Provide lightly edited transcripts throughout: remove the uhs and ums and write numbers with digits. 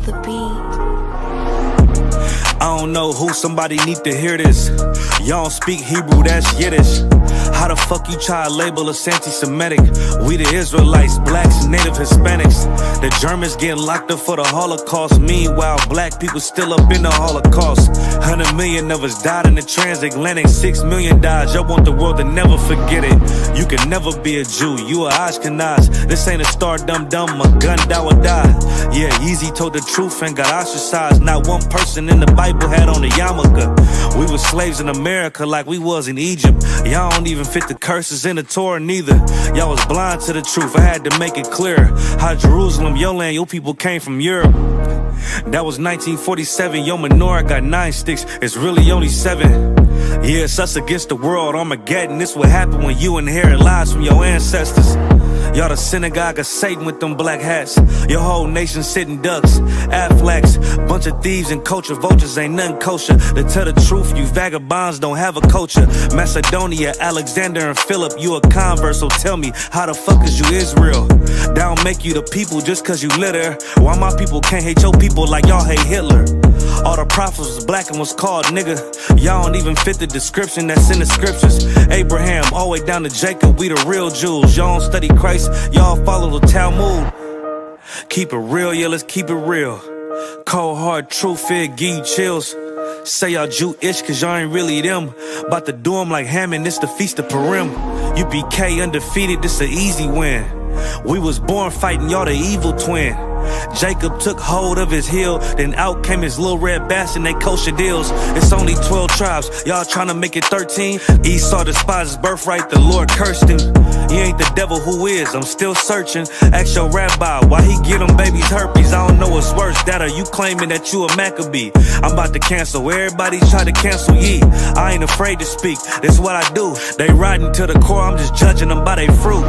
the beat. I don't know who, somebody need to hear this. Y'all don't speak Hebrew, that's Yiddish. How the fuck you try to label us anti-Semitic? We the Israelites, blacks, native Hispanics. The Germans getting locked up for the Holocaust. Meanwhile, black people still up in the Holocaust. 100 million of us died in the transatlantic. 6 million died, y'all want the world to never forget it. You can never be a Jew, you a Ashkenaz. This ain't a star dum-dum, a gun die or die. Yeah, Yeezy told the truth and got ostracized. Not one person in the Bible had on a yarmulke. We were slaves in America like we was in Egypt. Y'all don't even fit the curses in the Torah neither. Y'all was blind to the truth, I had to make it clear. How Jerusalem, your land, your people came from Europe. That was 1947, your menorah got 9 sticks, it's really only 7. Yeah, it's us against the world, Armageddon. This what happened when you inherit lies from your ancestors. Y'all the synagogue of Satan with them black hats. Your whole nation sitting ducks, Aflacs. Bunch of thieves and culture vultures, ain't nothing kosher. To tell the truth, you vagabonds don't have a culture. Macedonia, Alexander and Philip, you a convert, so tell me, how the fuck is you Israel? That don't make you the people just cause you live there. Why my people can't hate your people like y'all hate Hitler? All the prophets was black and was called nigga. Y'all don't even fit the description that's in the scriptures. Abraham, all the way down to Jacob, we the real Jews. Y'all don't study Christ, y'all follow the Talmud. Keep it real, yeah, let's keep it real. Cold hard truth, it give you chills. Say y'all Jewish cause y'all ain't really them. About to do them like Hammond, this the Feast of Purim. UPK undefeated, this a easy win. We was born fighting, y'all the evil twin. Jacob took hold of his heel, then out came his little red bastard, they kosher deals. It's only 12 tribes, y'all tryna make it 13. Esau despised his birthright, the Lord cursed him. He ain't the devil, who is? I'm still searching. Ask your rabbi, why he get them babies herpes? I don't know what's worse, that or you claiming that you a Maccabee. I'm about to cancel, everybody try to cancel ye. I ain't afraid to speak, this what I do. They riding to the core, I'm just judging them by their fruit.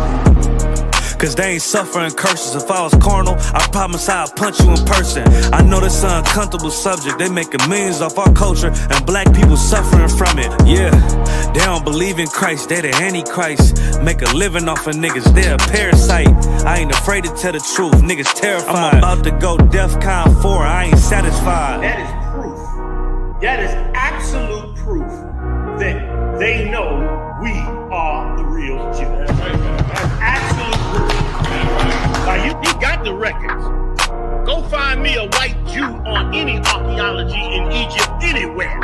Cause they ain't suffering curses. If I was carnal, I promise I'd punch you in person. I know this an uncomfortable subject. They making millions off our culture and black people suffering from it. Yeah, they don't believe in Christ, they the Antichrist. Make a living off of niggas, they a parasite. I ain't afraid to tell the truth, niggas terrified. I'm about to go DEFCON 4, I ain't satisfied. That is proof. That is absolute proof that they know we are the real Jews. That's absolute proof. Now you got the records. Go find me a white Jew on any archaeology in Egypt anywhere.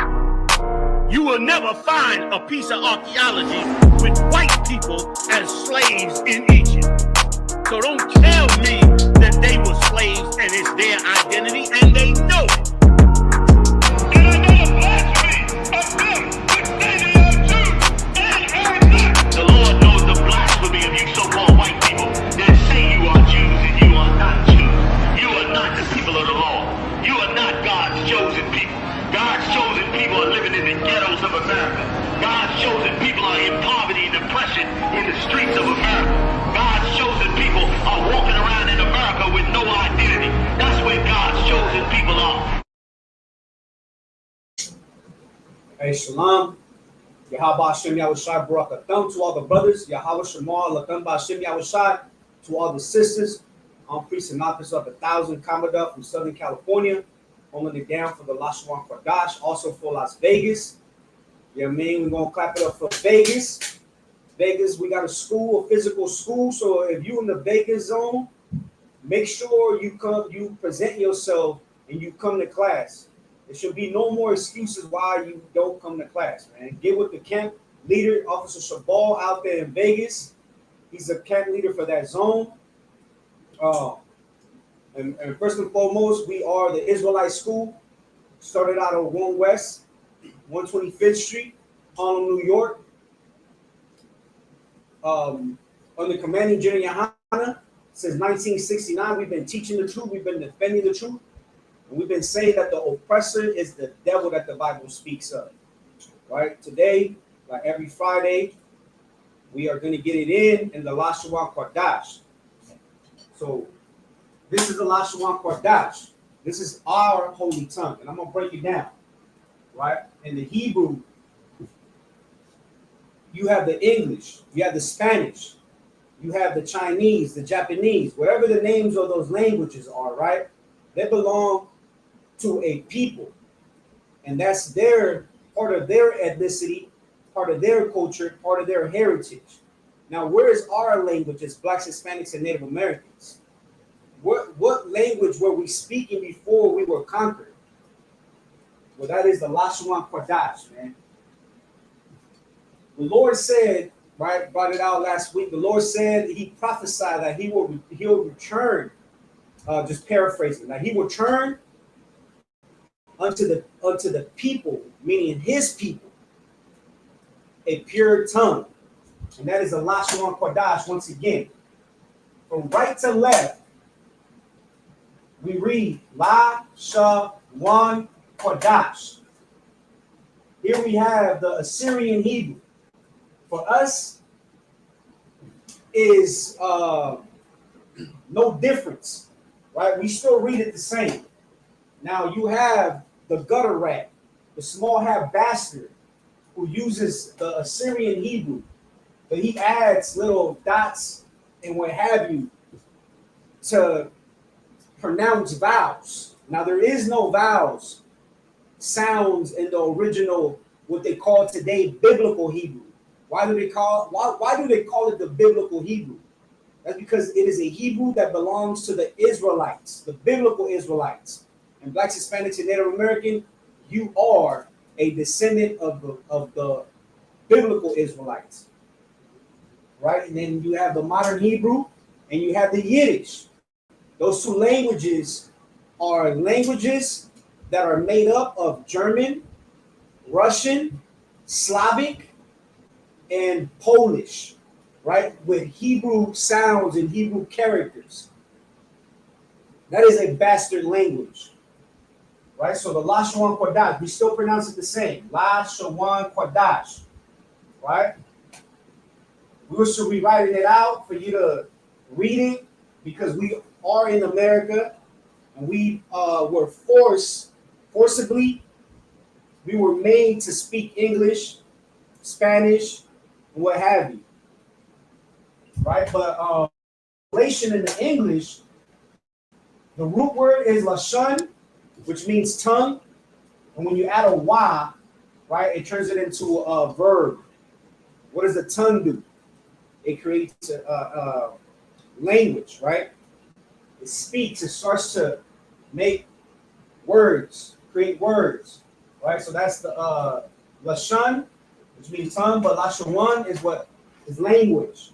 You will never find a piece of archaeology with white people as slaves in Egypt. So don't tell me that they were slaves and it's their identity, and they know it. And another blasphemy of them which say they are Jews and are not. The Lord knows the blasphemy of you so-called white people that say you are Jews and you are not Jews. You are not the people of the law. You are not God's chosen people. God's chosen people are living in the ghettos of America. God's chosen people are in poverty and depression in the streets of America. God's chosen people are walking around in America with no identity. That's where God's chosen people are. Hey, Shalom. Yahweh Hashem Yahushai Baruch Atam to all the brothers. Yahweh Shema Latam Hashem Yahushai to all the sisters. I'm priest and officer of 1,000 Commodore from Southern California, holding it down for the Lashawan Qadash, also for Las Vegas. You know what I mean? We're gonna clap it up for Vegas. Vegas, we got a school, a physical school. So if you in the Vegas zone, make sure you come, you present yourself, and you come to class. There should be no more excuses why you don't come to class, man. Get with the camp leader, Officer Shabal, out there in Vegas. He's the camp leader for that zone. And first and foremost, we are the Israelite School. Started out on 1 West, 125th Street, Harlem, New York. Under commanding General Yohana, since 1969, we've been teaching the truth. We've been defending the truth. And we've been saying that the oppressor is the devil that the Bible speaks of. Right? Today, like every Friday, we are going to get it in the Lashawan Qadash. So this is the Lashawan Qadash. This is our holy tongue. And I'm going to break it down. Right? In the Hebrew, you have the English, you have the Spanish, you have the Chinese, the Japanese, wherever the names of those languages are, right? They belong to a people, and that's their part of their ethnicity, part of their culture, part of their heritage. Now, where is our language as Blacks, Hispanics, and Native Americans? What language were we speaking before we were conquered? Well, that is the Lashawan Qadash, man. The Lord said, right, brought it out last week. The Lord said, he prophesied that he'll return, just paraphrasing, that he will turn unto the people, meaning his people, a pure tongue. And that is the Lashawan Qadash once again. From right to left, we read Lashawan Qadash. Here we have the Assyrian Hebrew. For us, is no difference, right? We still read it the same. Now you have the gutter rat, the small half bastard, who uses the Assyrian Hebrew, but he adds little dots and what have you to pronounce vowels. Now there is no vowels, sounds in the original, what they call today biblical Hebrew. Why do they call it the biblical Hebrew? That's because it is a Hebrew that belongs to the Israelites, the biblical Israelites. And Blacks, Hispanics, and Native American, you are a descendant of the biblical Israelites, right? And then you have the modern Hebrew and you have the Yiddish. Those two languages are languages that are made up of German, Russian, Slavic, and Polish, right? With Hebrew sounds and Hebrew characters. That is a bastard language, right? So the Lashawan Qadash, we still pronounce it the same. Lashawan Qadash, right? We should be writing it out for you to read it because we are in America and we were forcibly, we were made to speak English, Spanish, and what have you, right? But relation in the English, the root word is lashon, which means tongue, and when you add a y, right, it turns it into a verb. What does the tongue do? It creates a language, right? It speaks. It starts to make words, create words, right? So that's the lashon, which means tongue, but Lashawan is what is language.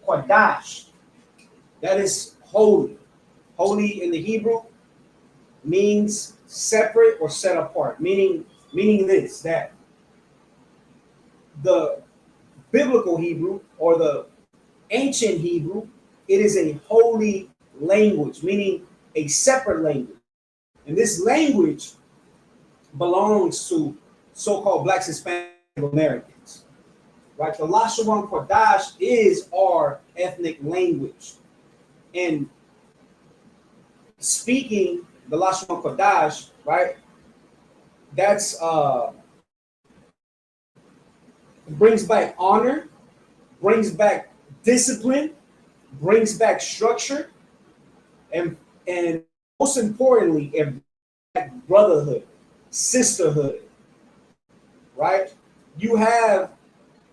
Qadash, that is holy. Holy in the Hebrew means separate or set apart, meaning this, that the biblical Hebrew or the ancient Hebrew, it is a holy language, meaning a separate language. And this language belongs to so-called Blacks, Hispanic Americans, right? The Lashawan Qadash is our ethnic language. And speaking the Lashawan Qadash, right, that's brings back honor, brings back discipline, brings back structure, and most importantly, it brotherhood, sisterhood, right? You have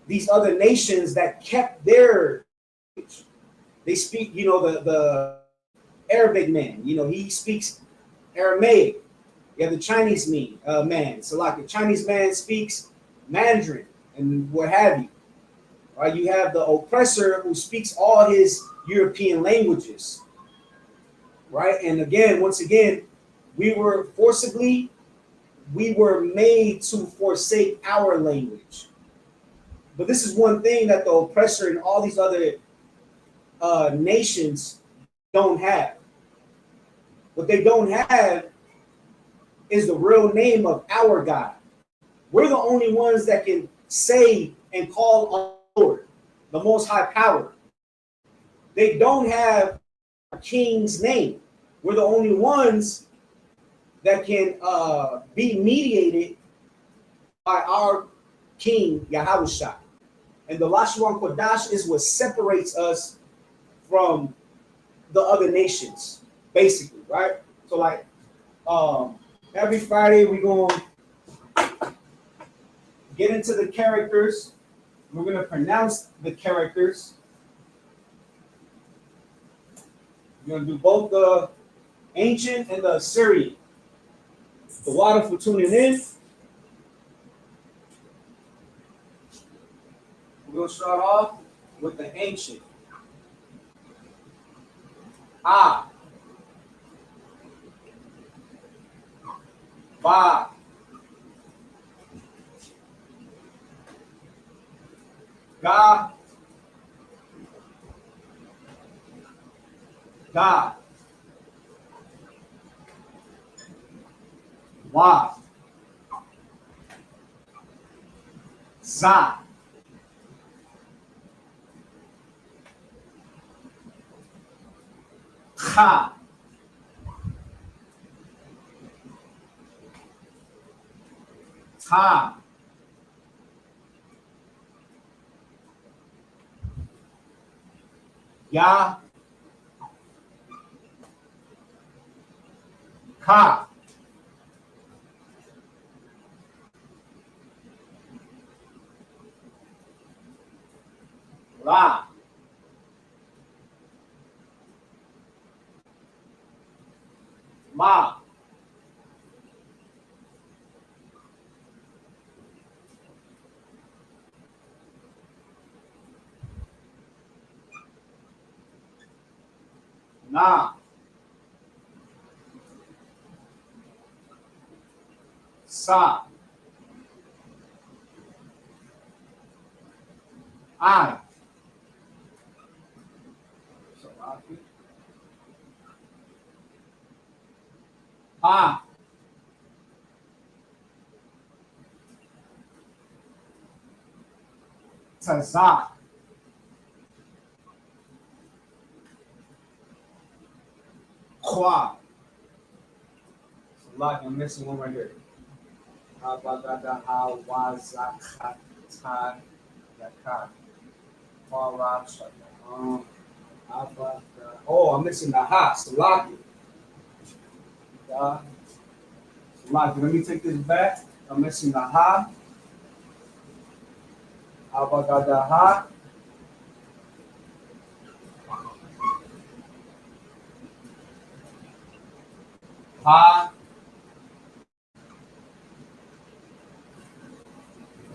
these other nations that kept their, they speak, the Arabic man, he speaks Aramaic. You have the Chinese man, so like the Chinese man speaks Mandarin and what have you, right? You have the oppressor who speaks all his European languages, right? And once again, we were made to forsake our language. But this is one thing that the oppressor and all these other nations don't have. What they don't have is the real name of our God. We're the only ones that can say and call on the Lord, the Most High Power. They don't have a king's name. We're the only ones that can be mediated by our King Yahushua. And the Lashawan Qadash is what separates us from the other nations, basically, right? So like every Friday we're gonna get into the characters. We're gonna pronounce the characters. We're gonna do both the ancient and the Assyrian. The water for tuning in. We're gonna start off with the ancient. Ah. Ba. Ga. Da. Wa. Za. Cha. Ta. Ya. Ka. La. Ma. Na. Sa. I. Ha. Taza. Qua. Like I'm missing one right here. Abagada awazakata yaka. Oh, I'm missing the ha. Salaki. Salaki. Let me take this back. I'm missing the ha. Abagada ha. Ha.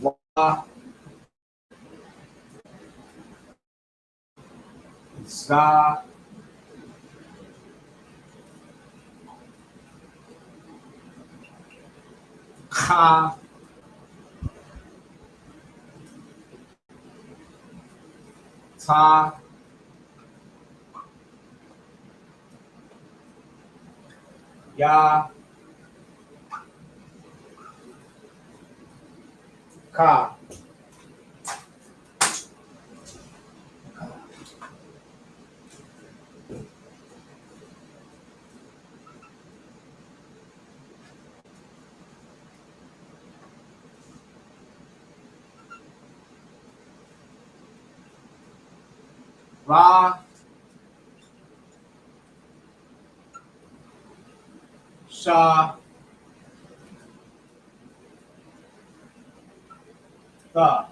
Wa. Za. Ka. Ta. Ya. Ka. Ra. Sha. Ta.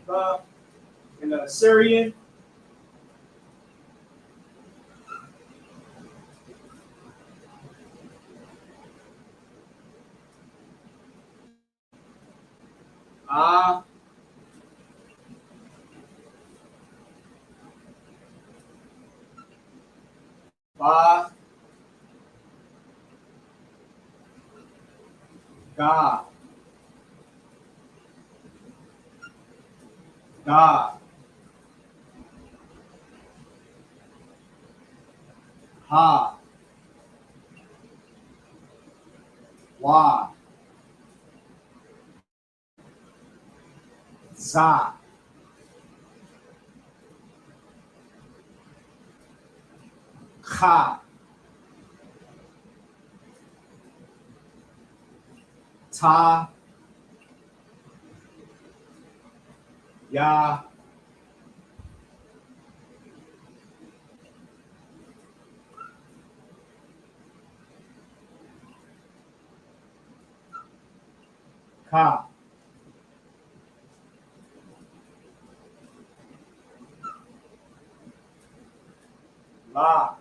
Ta. In the Assyrian. Ah. Ba. Ga. Da. Ha. Wa. Za. Ka. Ta. Ya. Ka. La.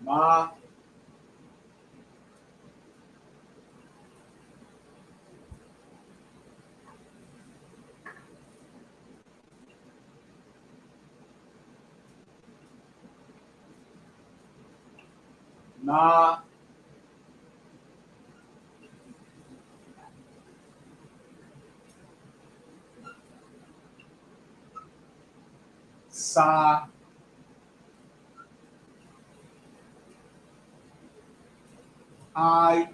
Ma. Na. Sa. I.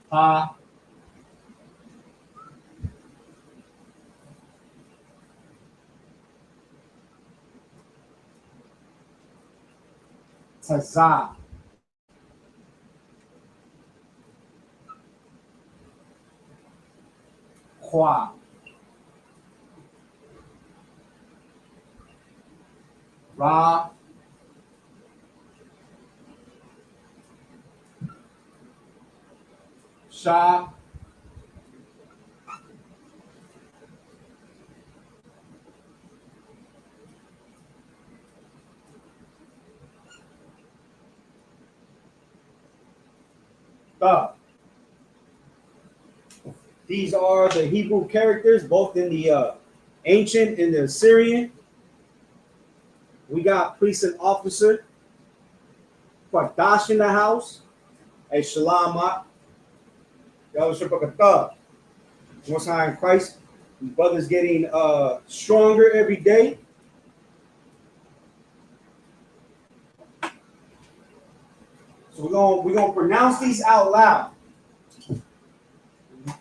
Pa. Taza. Kwa. Ra. Sha. Ta. These are the Hebrew characters, both in the ancient and the Assyrian. We got priest and officer. Qadash in the house. Hey, Shalom. Yahweh Most High in Christ. Brothers getting stronger every day. So we're gonna pronounce these out loud.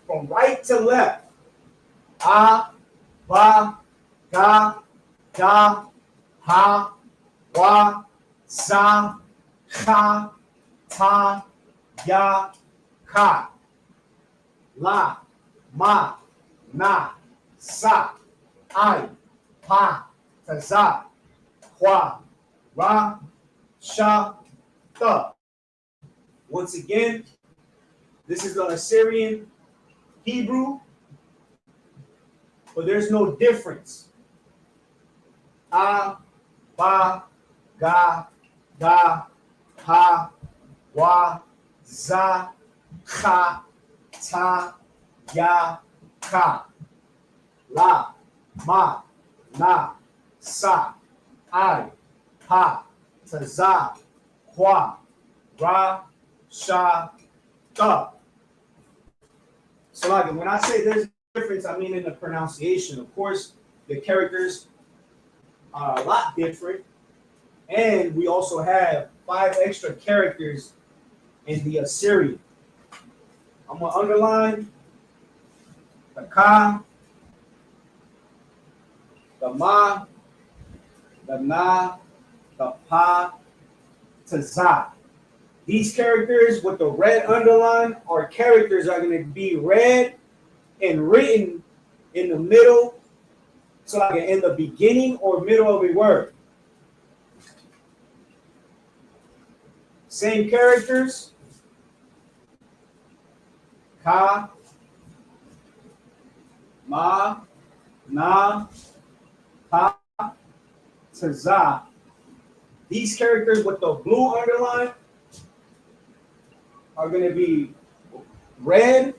From right to left. Ah, ba, ga, da, ha, wa, sa, cha, ta, ya, ka. La, ma, na, sa, I, pa, taza, kwa, ra, sha, ta. Once again, this is the Assyrian Hebrew, but there's no difference. A, ba, ga, da, ha, wa, za, cha, ta, ya, ka. La, ma, na, sa, I, pa, taza, kwa, ra, sha, ta. So like when I say there's a difference, I mean in the pronunciation. Of course, the characters are a lot different. And we also have 5 extra characters in the Assyrian. I'm going to underline the ka, the ma, the na, the pa, the za. These characters with the red underline are characters that are going to be read and written in the middle, so like in the beginning or middle of a word. Same characters. Ka, ma, na, pa, taza. These characters with the blue underline are going to be read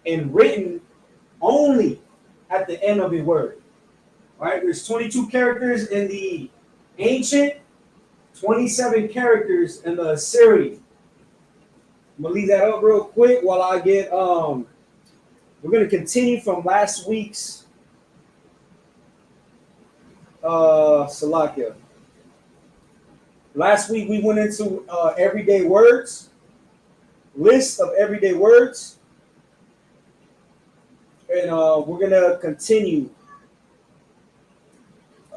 and written only at the end of a word. All right, there's 22 characters in the ancient, 27 characters in the Assyrian. I'm gonna leave that up real quick while I get we're gonna continue from last week's Salakia. Last week we went into everyday words, list of everyday words, and we're gonna continue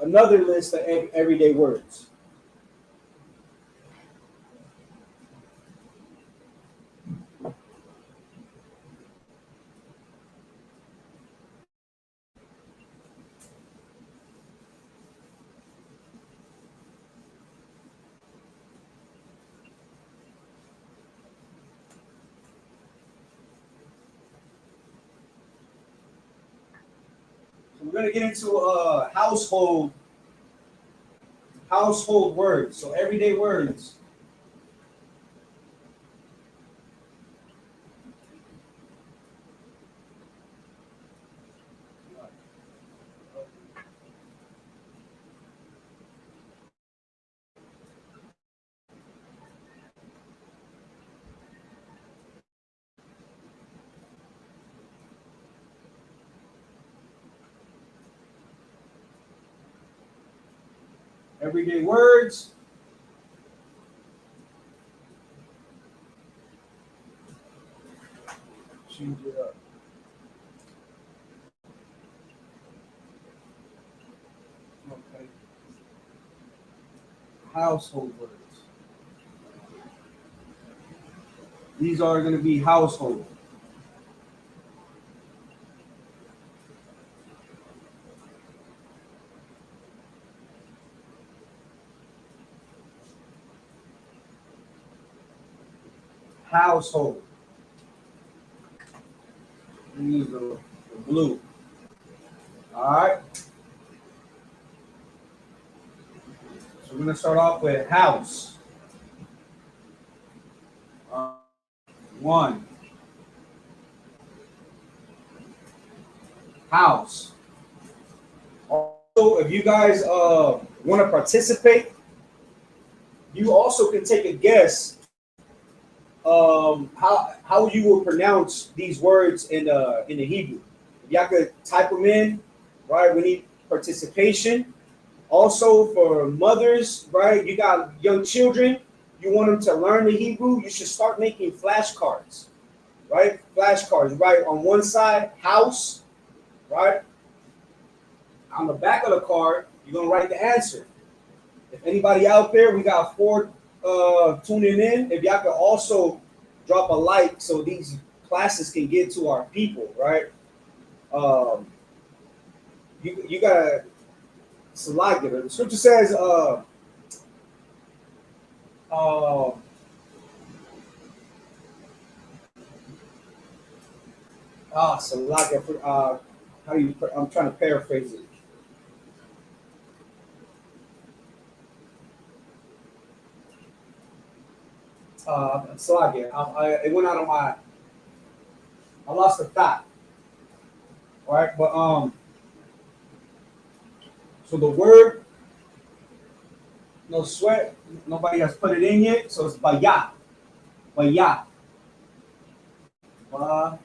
another list of everyday words. So we're gonna get into household words. So everyday words. Everyday words. Change it up. Okay. Household words. These are going to be household. Household. Use the blue. All right. So we're going to start off with house. One. House. Also, if you guys want to participate, you also can take a guess how you will pronounce these words in the Hebrew. If y'all could type them in, right? We need participation. Also for mothers, right? You got young children. You want them to learn the Hebrew. You should start making flashcards, right? Flashcards, right? On one side, house, right? On the back of the card, you're gonna write the answer. If anybody out there, we got 4 tuning in. If y'all could also drop a like so these classes can get to our people, right? You gotta select it. The scripture says, select it. How do you? I'm trying to paraphrase it. Select it. It went out of my. I lost the thought. All right, but so the word, no sweat, nobody has put it in yet, so it's bayah. Bayah. Bayah.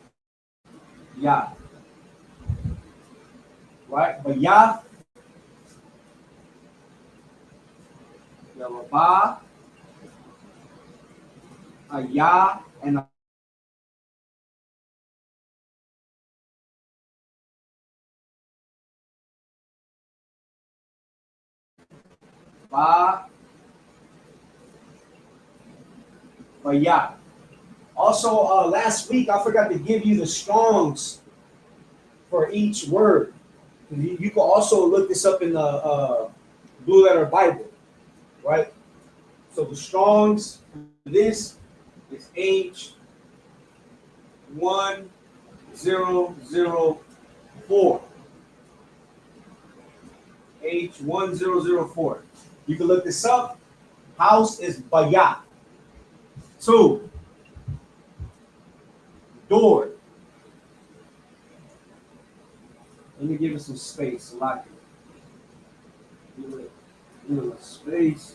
Right? Bayah. Ba. Ayah. And ba. Bayah. Also, last week I forgot to give you the Strongs for each word. You can also look this up in the Blue Letter Bible, right? So the Strongs for this is H1004. H1004. You can look this up. House is bayah. 2. Door. Let me give it some space. Lock it. Give it space.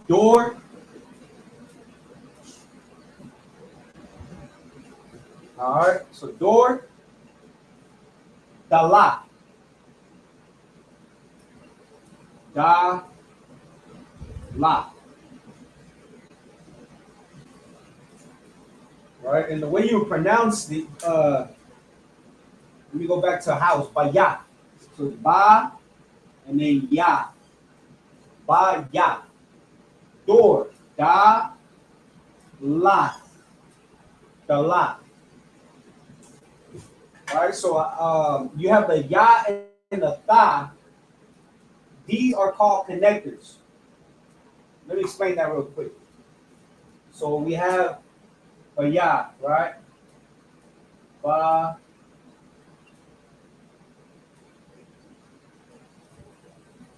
Door. All right. So door. Dalah. Da, La. Right? And the way you pronounce the let me go back to house, by ya. So ba and then ya. Ba ya. Door. Da, la. The la. Right? So you have the ya and the tha. These are called connectors. Let me explain that real quick. So we have a ya, right? Ba.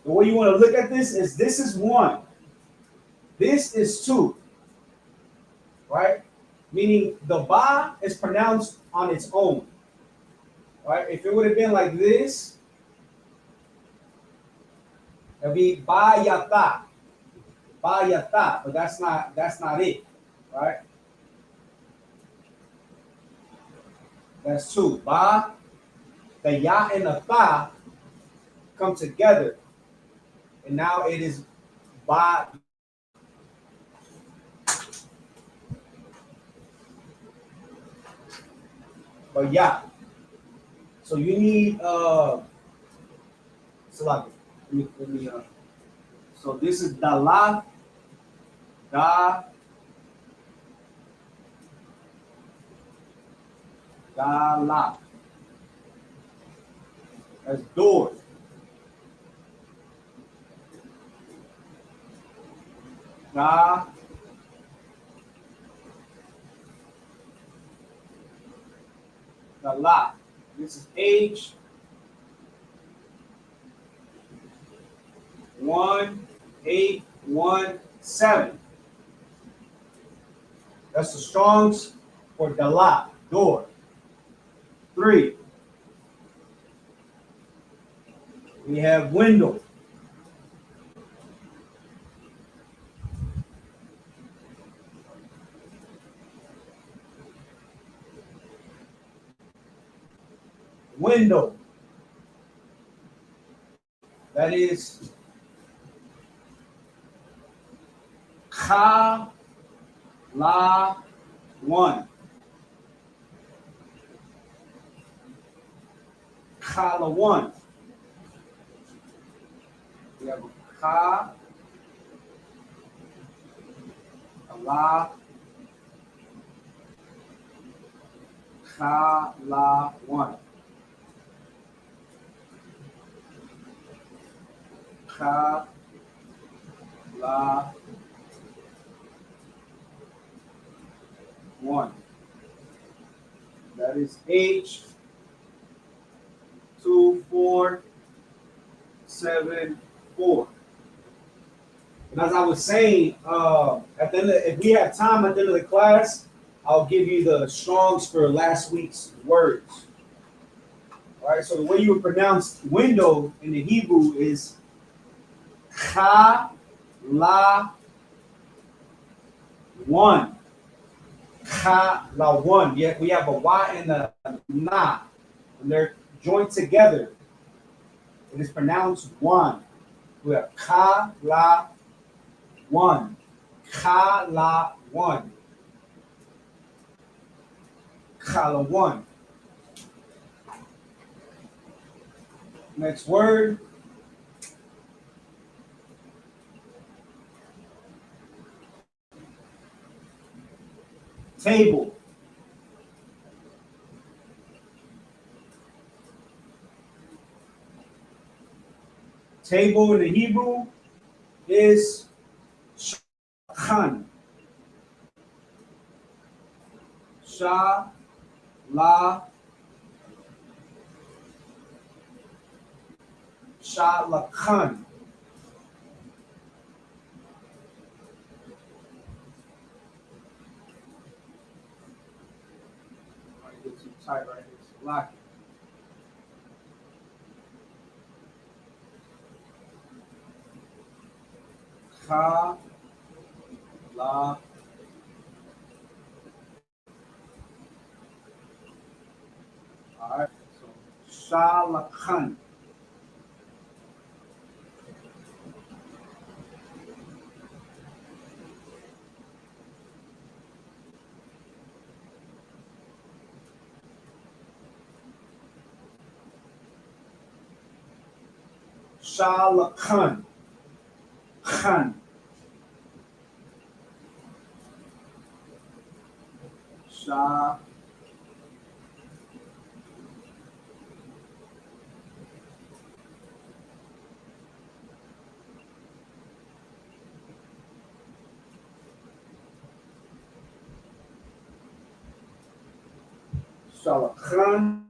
The way you want to look at this is one. This is two, right? Meaning the ba is pronounced on its own, right? If it would have been like this, it'd be ba yata, but that's not it, right? That's two. Ba, the ya and the tha come together, and now it is ba. But yeah, so you need Salaki. So this is dala, da, dala. That's door. Da, dala. This is H. 1817. That's the Strongs for dala, door. 3. We have window. Window. That is Ka La 1. Ka La 1. We have Ka La Ka La 1. Ka La 1. That is H 2474. And as I was saying, at the end if we have time at the end of the class, I'll give you the Strongs for last week's words. All right. So the way you would pronounce window in the Hebrew is Ka La 1. Ka La 1. Yet we have a Y and a Na, and they're joined together. It is pronounced one. We have Ka La 1. Ka La 1. Ka La 1. Next word. Table. Table in the Hebrew is shulchan. Sha la shalakhan. I get too tight right here. So lock it. Ka la. All right. So shalakhan. Shalakhan. Khan. Sha. Shalakhan.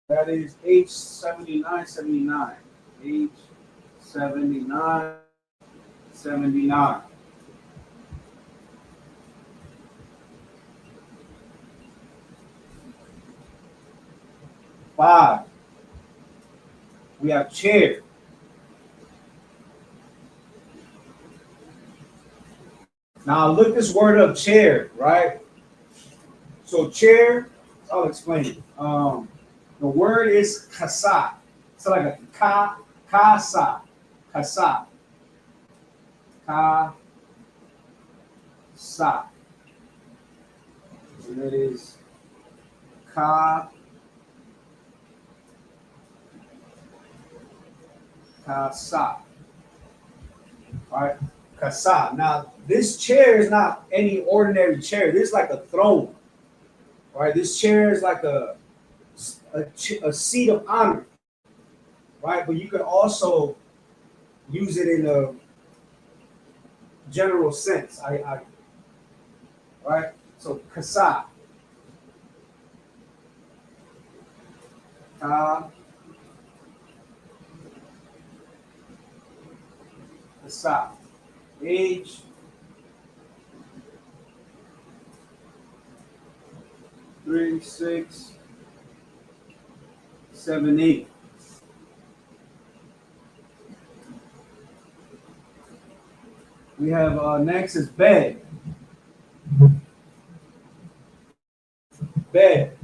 That is H7979. H7979. 5. We have chair. Now look this word up, chair, right? So chair, I'll explain it. The word is kasa. It's like a kasa, kasa, kasa. And it is kasa. All right, kasa. Now this chair is not any ordinary chair. This is like a throne. All right, this chair is like a seat of honor, right? But you can also use it in a general sense. Right? So kasa. Kasa. Age. Three, 6, 7, 8. We have next is bed. Bed.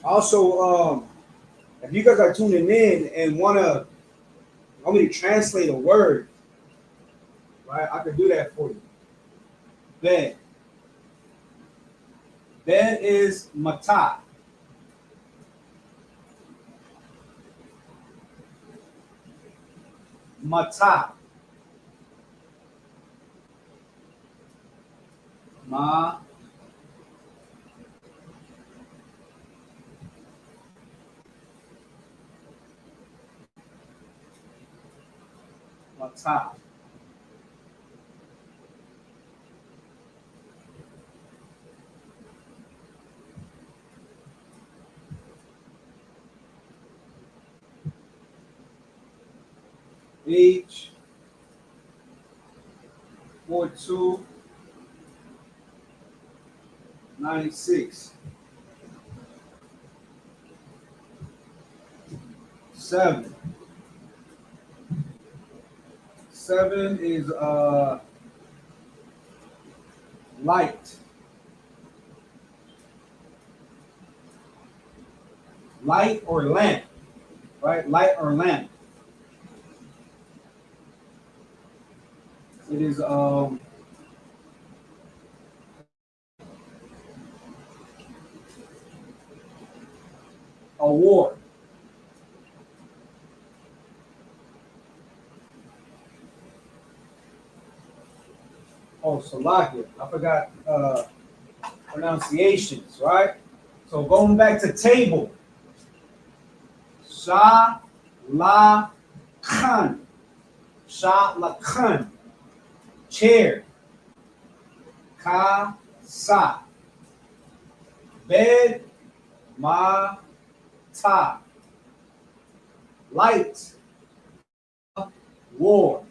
Also, if you guys are tuning in and want me to translate a word, right? I can do that for you. Bed. Bed is mata. Mata. Ma. Mata. Age 4296. 7. 7 is light. Light or lamp, right? Light or lamp. It is award. Oh, Salakia. I forgot pronunciations, right? So going back to table. Sha la khan. Sha la khan. Chair. Ka sa. Bed. Ma ta. Light. War.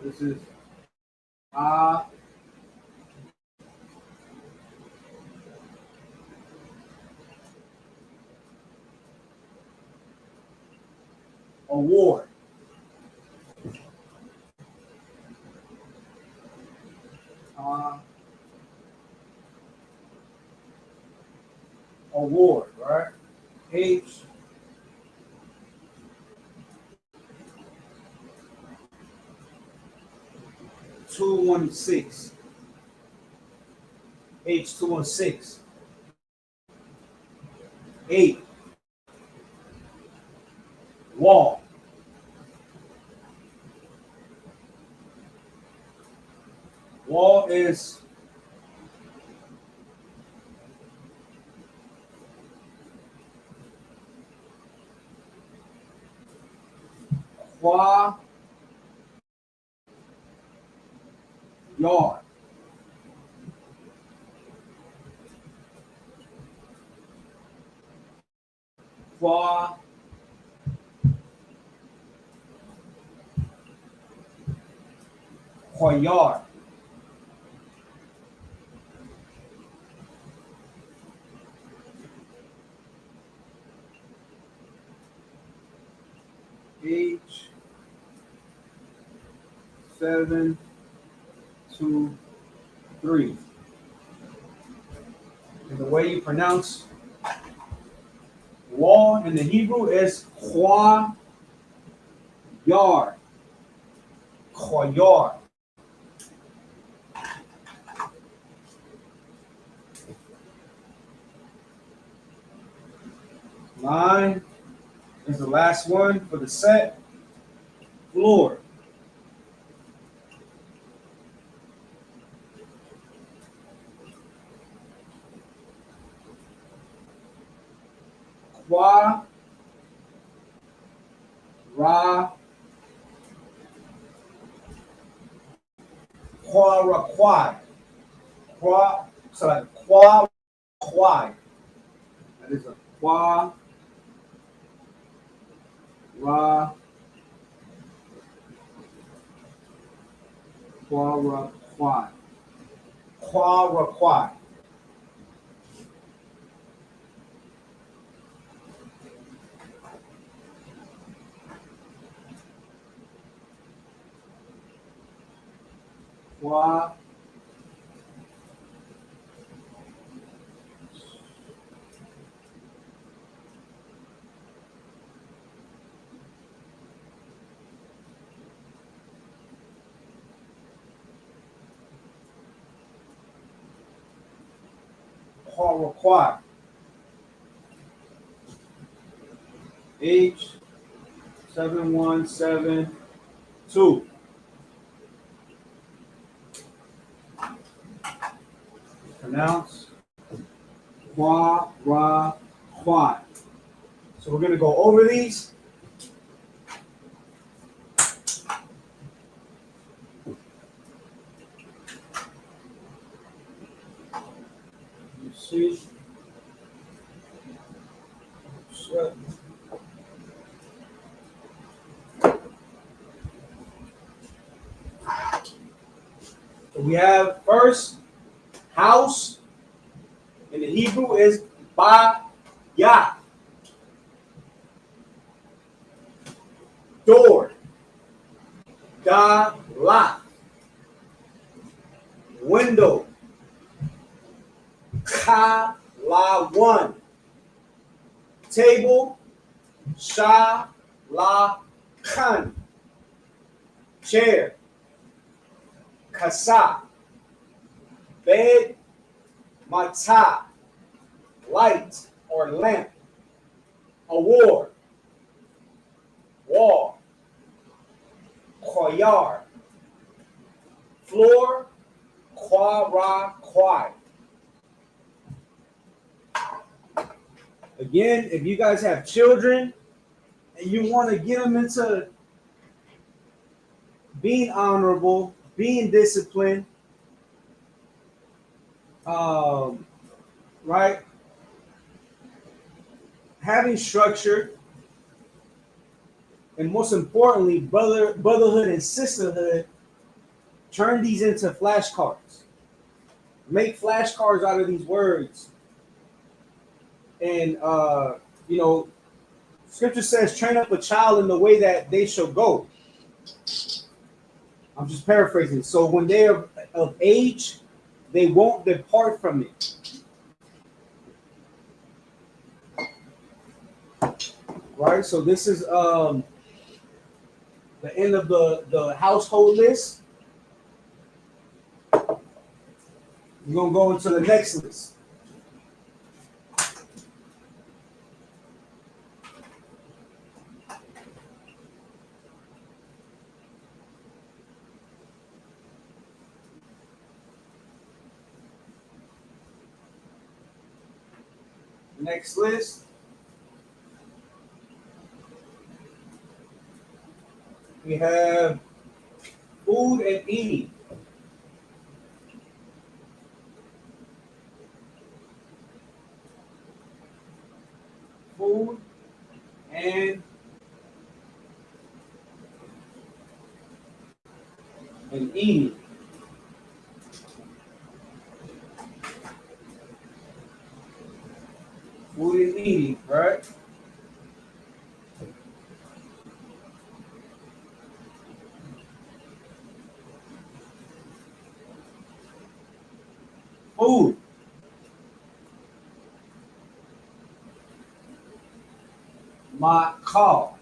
This is award. Award, right? H 216. H216. 8. Wall. Wall is qua yard. Qua yard. H723. And the way you pronounce wall in the Hebrew is qua yard. Qua yard. Line is the last one for the set. Floor. Qua ra quai. Qua, so like qua quai. That is a qua ra quai. Qua quai. Qua required. H7172. Pronounce qua ra quai. So we're going to go over these. You see. So we have first house in the Hebrew is ba-ya. Door, da-la. Window, ka-la-one. Table, sha-la-kan. Chair, kasa. Bed, mata. Light or lamp. Award, wall. Koyar. Floor, qua quai. Again, if you guys have children and you want to get them into being honorable, being disciplined, right? Having structure, and most importantly, brotherhood and sisterhood, turn these into flashcards. Make flashcards out of these words. And, scripture says, train up a child in the way that they shall go. I'm just paraphrasing. So when they are of age, they won't depart from it. Right? So this is the end of the household list. We're going to go into the next list. Next list. We have food and eating. Food and eating. Food and eating, right? Food. My call.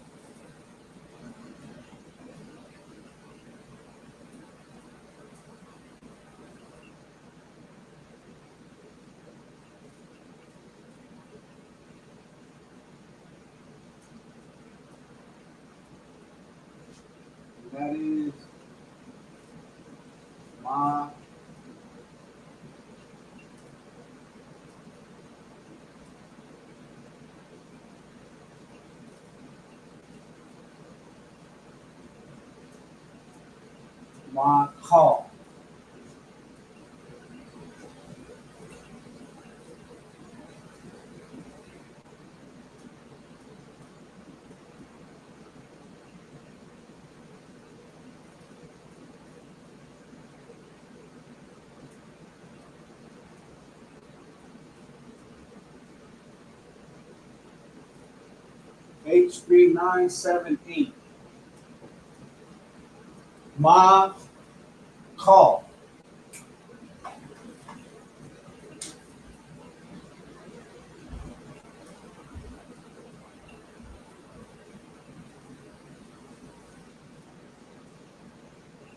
That is my call. H3978. My call.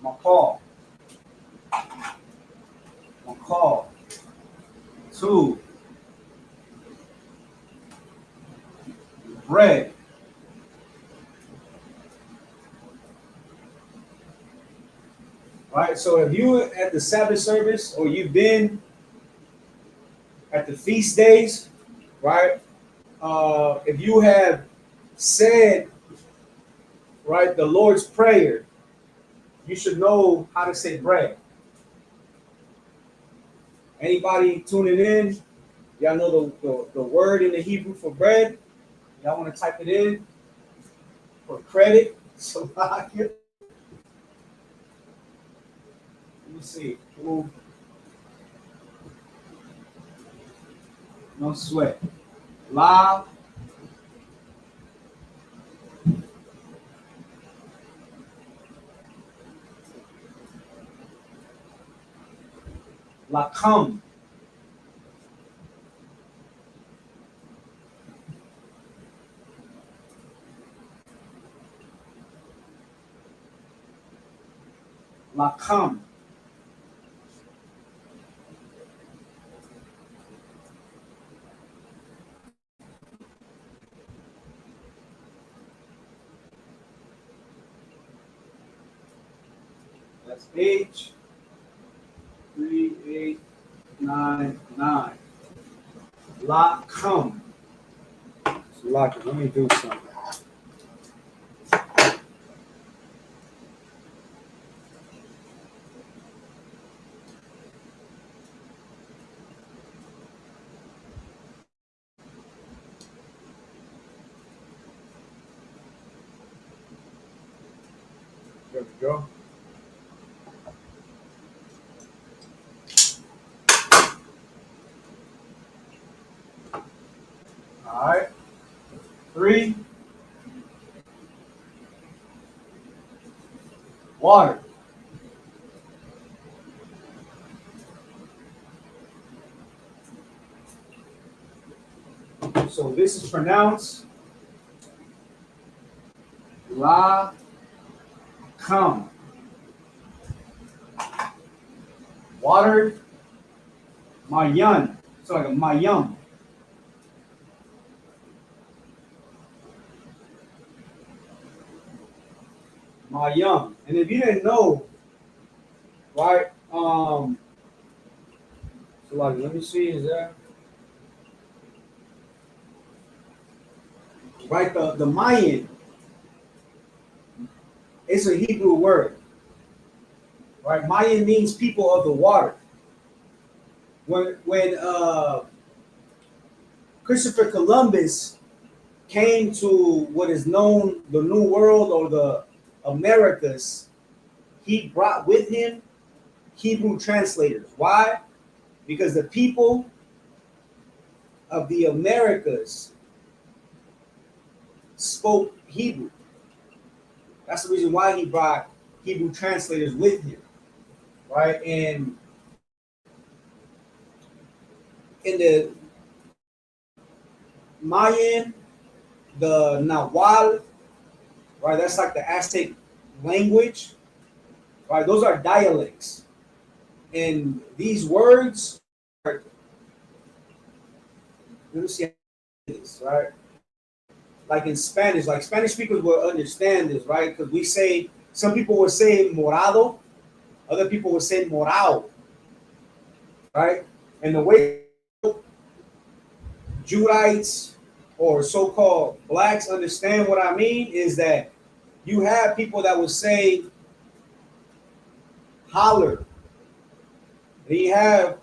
My call. My call. 2. Bread. Right, so if you at the Sabbath service or you've been at the feast days, right? If you have said, right, the Lord's Prayer, you should know how to say bread. Anybody tuning in, y'all know the word in the Hebrew for bread? Y'all want to type it in for credit? So let me see. Ooh. No sweat. La. Lakam. Lakam. That's H3899. Lakam. So let me do something. There we go. All right. 3. Water. So this is pronounced La Kam. Water Mayan. It's like a mayam. Mayam. And if you didn't know, right? So like, let me see, is that right? The Mayan is a Hebrew word, right? Mayan means people of the water. When Christopher Columbus came to what is known the New World or the Americas, he brought with him Hebrew translators. Why? Because the people of the Americas spoke Hebrew. That's the reason why he brought Hebrew translators with him, right? And in the Mayan, the Nahuatl, right? That's like the Aztec language, right? Those are dialects. And these words are, let me see this, right? Like in Spanish, like Spanish speakers will understand this, right? Because we say, some people will say morado, other people will say morao, right? And the way Judites or so-called blacks understand what I mean is that you have people that will say holler. Then you have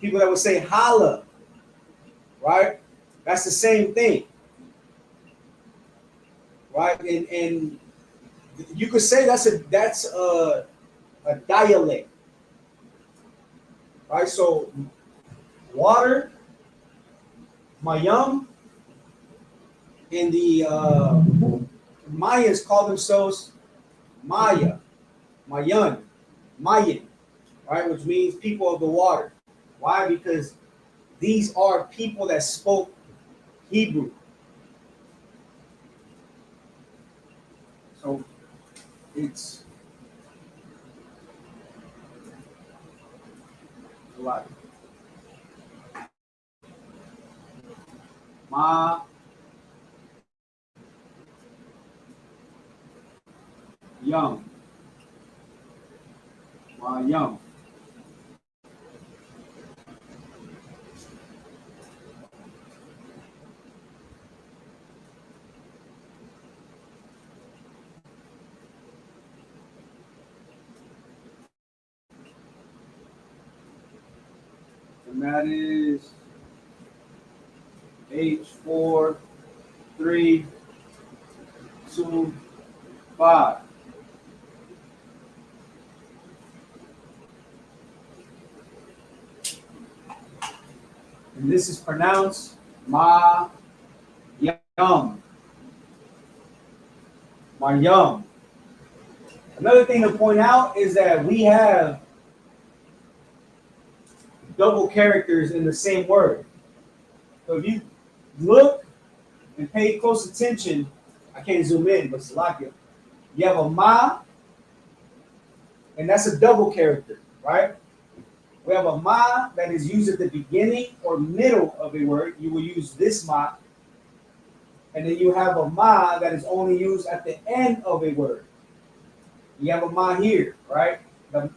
people that will say holla, right? That's the same thing, right? And you could say that's a dialect, right? So water, mayam, and the Mayans call themselves Maya, Mayan, Mayan, right? Which means people of the water. Why? Because these are people that spoke Hebrew. So it's a lot. Ma Young. Ma Young. And that is H4325. And this is pronounced Ma Yum. Ma Yum. Another thing to point out is that we have double characters in the same word. So if you look and pay close attention, I can't zoom in, but Salakia, you have a ma, and that's a double character, right? We have a ma that is used at the beginning or middle of a word. You will use this ma. And then you have a ma that is only used at the end of a word. You have a ma here, right? A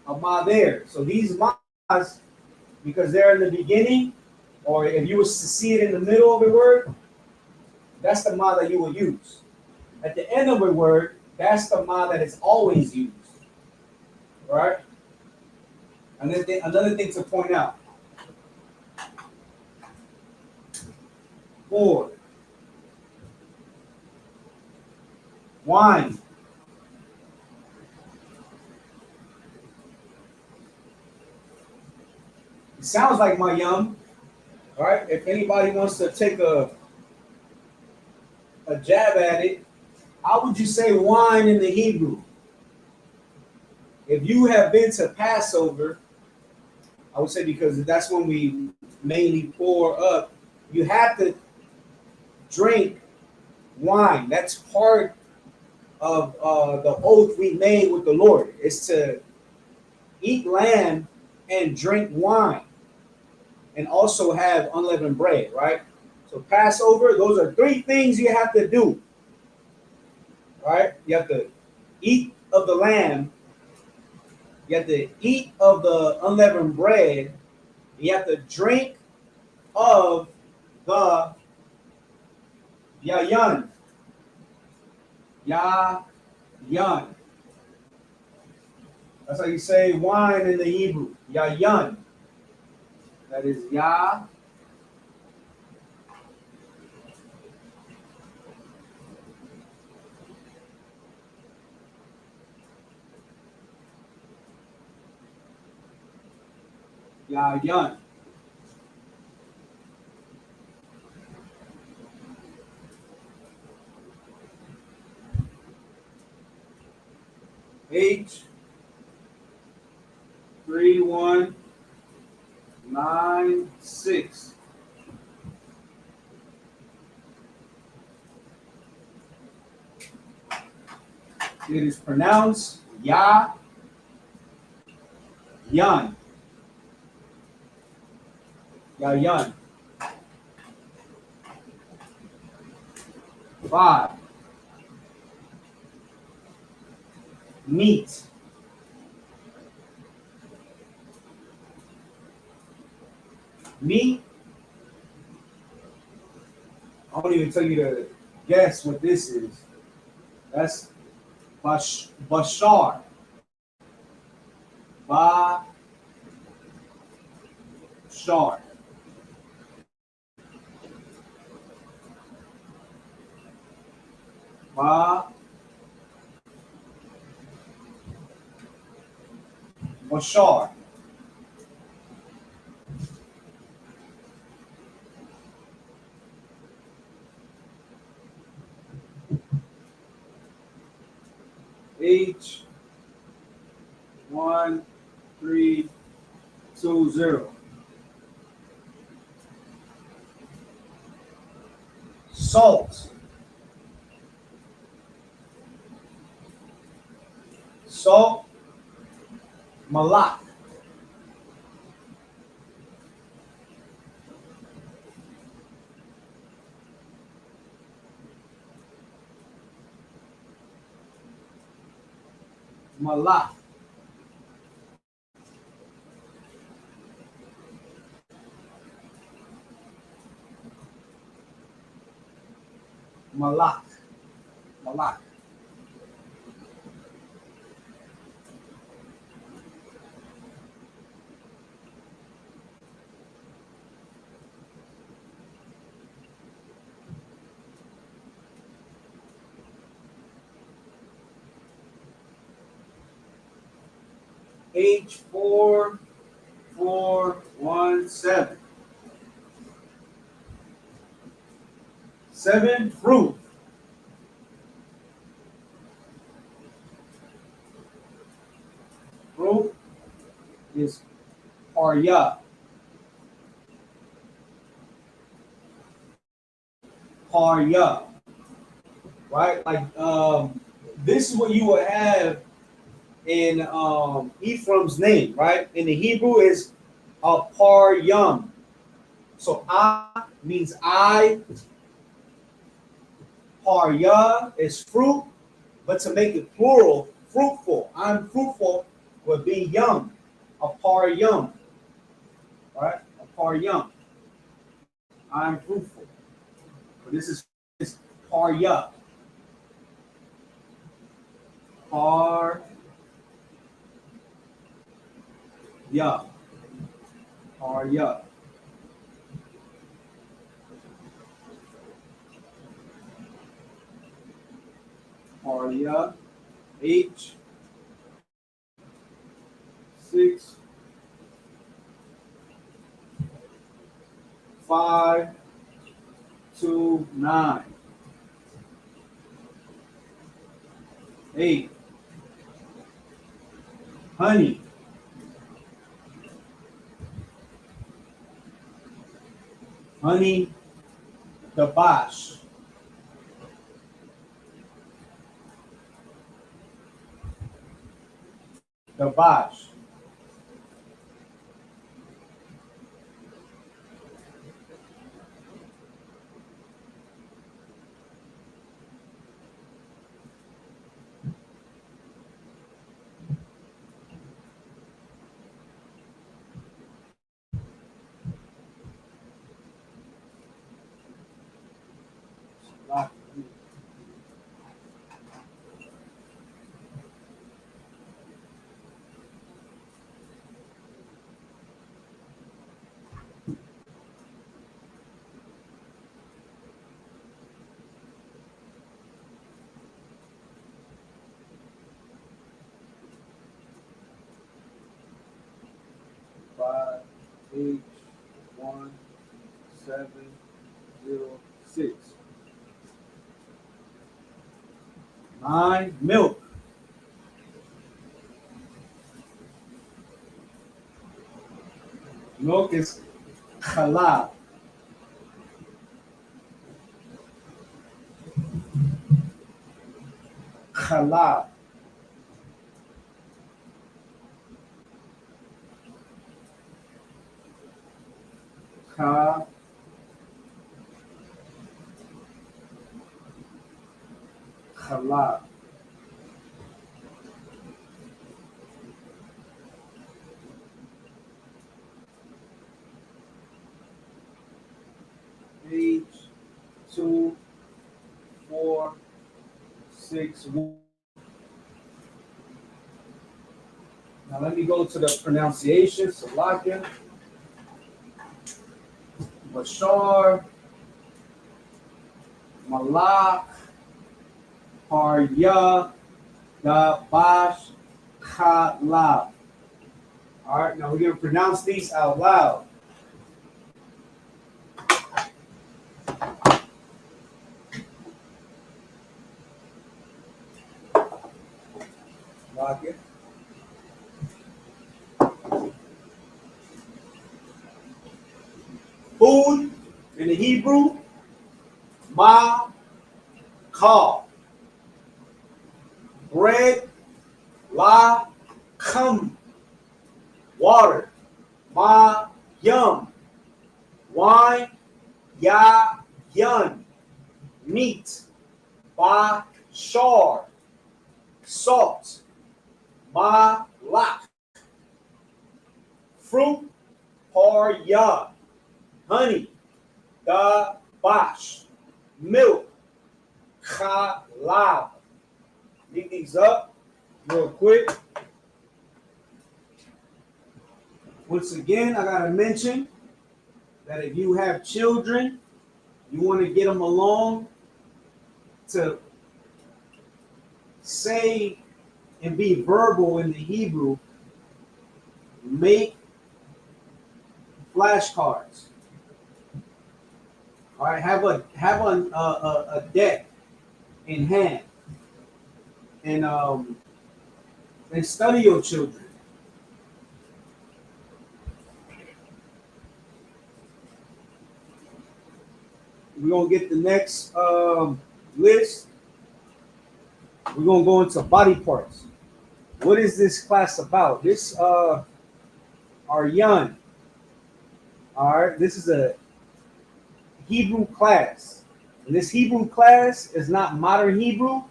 ma there. So these mas, because they're in the beginning, or if you was to see it in the middle of a word, that's the ma that you will use. At the end of a word, that's the ma that is always used, right? Another thing to point out. 4. Wine. It sounds like my yum. All right. If anybody wants to take a jab at it, how would you say wine in the Hebrew? If you have been to Passover, I would say, because that's when we mainly pour up, you have to drink wine. That's part of the oath we made with the Lord. Is to eat lamb and drink wine, and also have unleavened bread, right? So Passover, those are three things you have to do, right? You have to eat of the lamb, you have to eat of the unleavened bread, you have to drink of the yayan. Yayan. That's how you say wine in the Hebrew. Yayan. That is yayan. H3196. It is pronounced Yayan. Yayan. 5. Meat. Meat. I don't even tell you to guess what this is. That's Bashar. Bashar. Bashar. H1320. Salt. Salt. Malak. Malak. Malak. Malak. H4417. 7. Fruit. Fruit is parya. Parya. Right? Like this is what you would have in Ephraim's name, right? In the Hebrew is a paryam. So I means I. Parya is fruit, but to make it plural, fruitful. I'm fruitful would be young. A paryam. Right? A paryam. I'm fruitful. But this is parya. Parya. Parya. Parya. H6529. 8. Honey. Honey Dabash. Dabash. H1706. 9. Milk. Milk is halal. Halal. Halal. H2461. Now let me go to the pronunciation. Salakia, Bashar, Malak, Harya, Dabash, Khalab. All right, now we're going to pronounce these out loud. Lock it. Food in the Hebrew, ma, ka. Bread, la, kum. Water, ma, yum. Wine, ya, yun. Meat, ba, shar. Salt, ma, lak. Fruit, par, ya. Honey, da, bash. Milk, chalab. Leave these up real quick. Once again, I gotta mention that if you have children, you want to get them along to say and be verbal in the Hebrew, make flashcards. All right, have a deck in hand, and study your children. We're gonna get the next list. We're gonna go into body parts. What is this class about? This Aryan. All right, this is a Hebrew class. And this Hebrew class is not modern Hebrew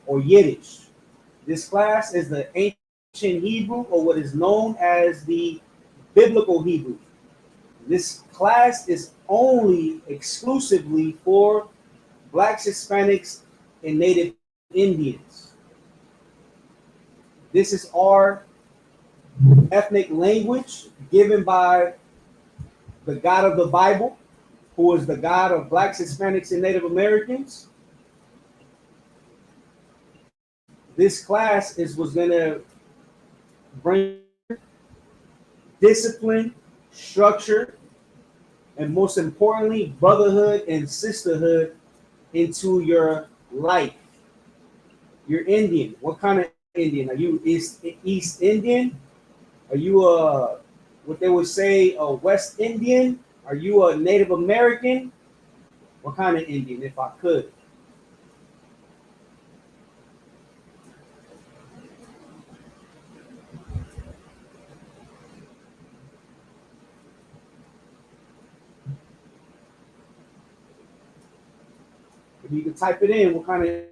or Yiddish. This class is the ancient Hebrew, or what is known as the biblical Hebrew. This class is only exclusively for Blacks, Hispanics, and Native Indians. This is our ethnic language given by the God of the Bible, who is the God of Blacks, Hispanics, and Native Americans. This class was going to bring discipline, structure, and most importantly, brotherhood and sisterhood into your life. You're Indian. What kind of Indian? Are you East Indian? Are you what they would say a West Indian? Are you a Native American? What kind of Indian, if I could? If you can type it in, what kind of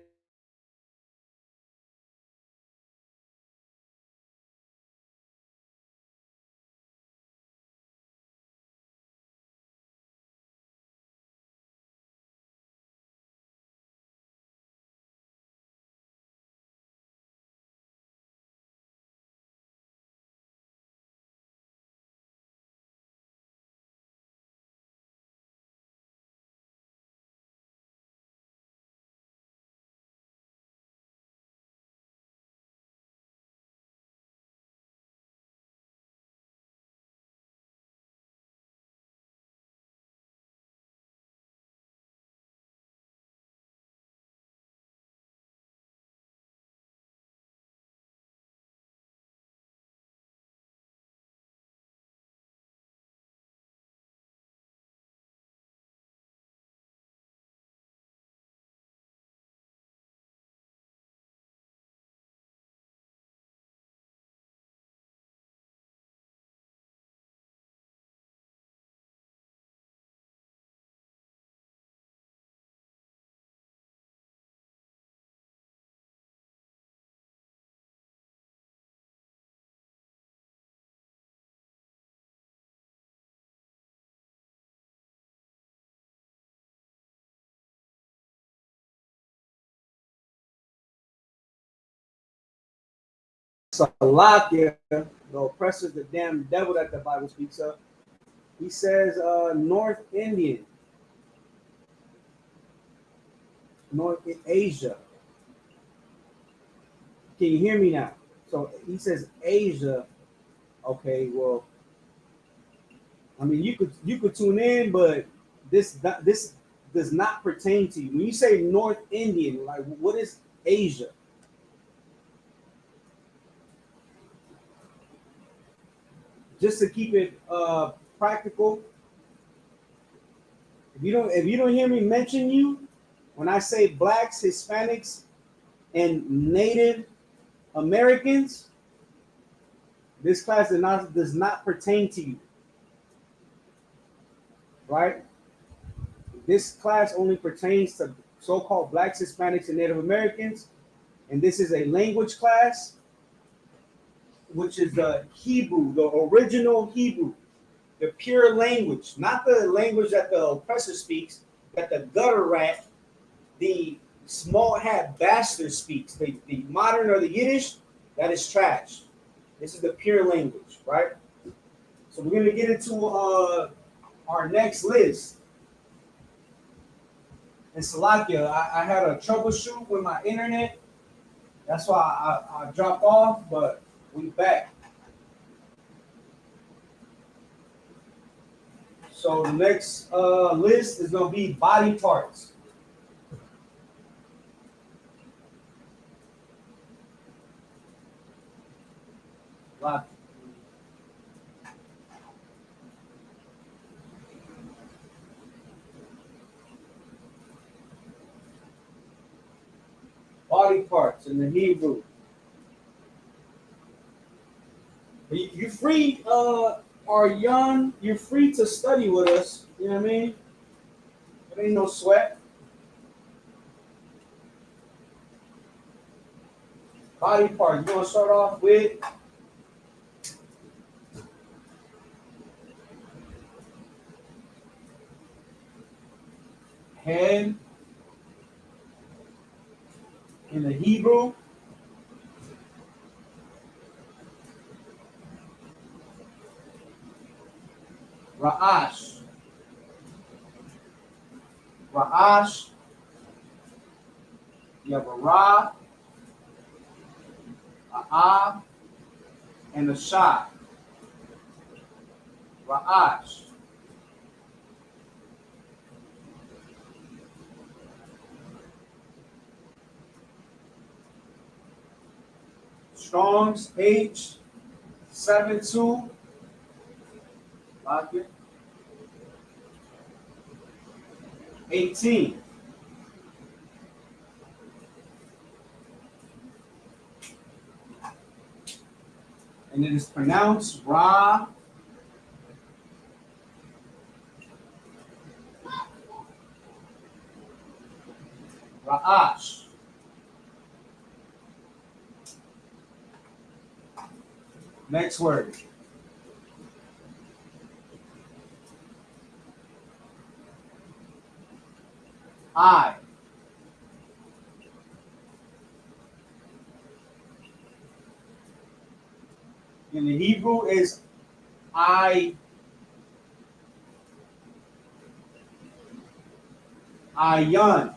Salakia, the oppressor, the damn devil that the Bible speaks of. He says North Indian, North Asia. Can you hear me now? So he says Asia. Okay, well, I mean you could tune in, but this does not pertain to you. When you say North Indian, like what is Asia? Just to keep it practical, if you don't hear me mention you when I say blacks, Hispanics, and Native Americans, this class does not pertain to you, right? This class only pertains to so-called blacks, Hispanics, and Native Americans, and this is a language class, which is the Hebrew, the original Hebrew, the pure language, not the language that the oppressor speaks, that the gutter rat, the small hat bastard speaks. The modern or the Yiddish, that is trash. This is the pure language, right? So we're gonna get into our next list. And Salakia, I had a troubleshoot with my internet. That's why I dropped off, but we back. So the next list is gonna be body parts. Body parts in the Hebrew. You free, Aryan, you're free to study with us. You know what I mean? It ain't no sweat. Body parts. You want to start off with head in the Hebrew. Ra'ash. Ra'ash. You have a Ra, a Ah, and a Shah. Ra'ash. Strong's H72. Lock it. 18. And it is pronounced Ra. Ra'ash. Next word. I. In the Hebrew is I. Ayan.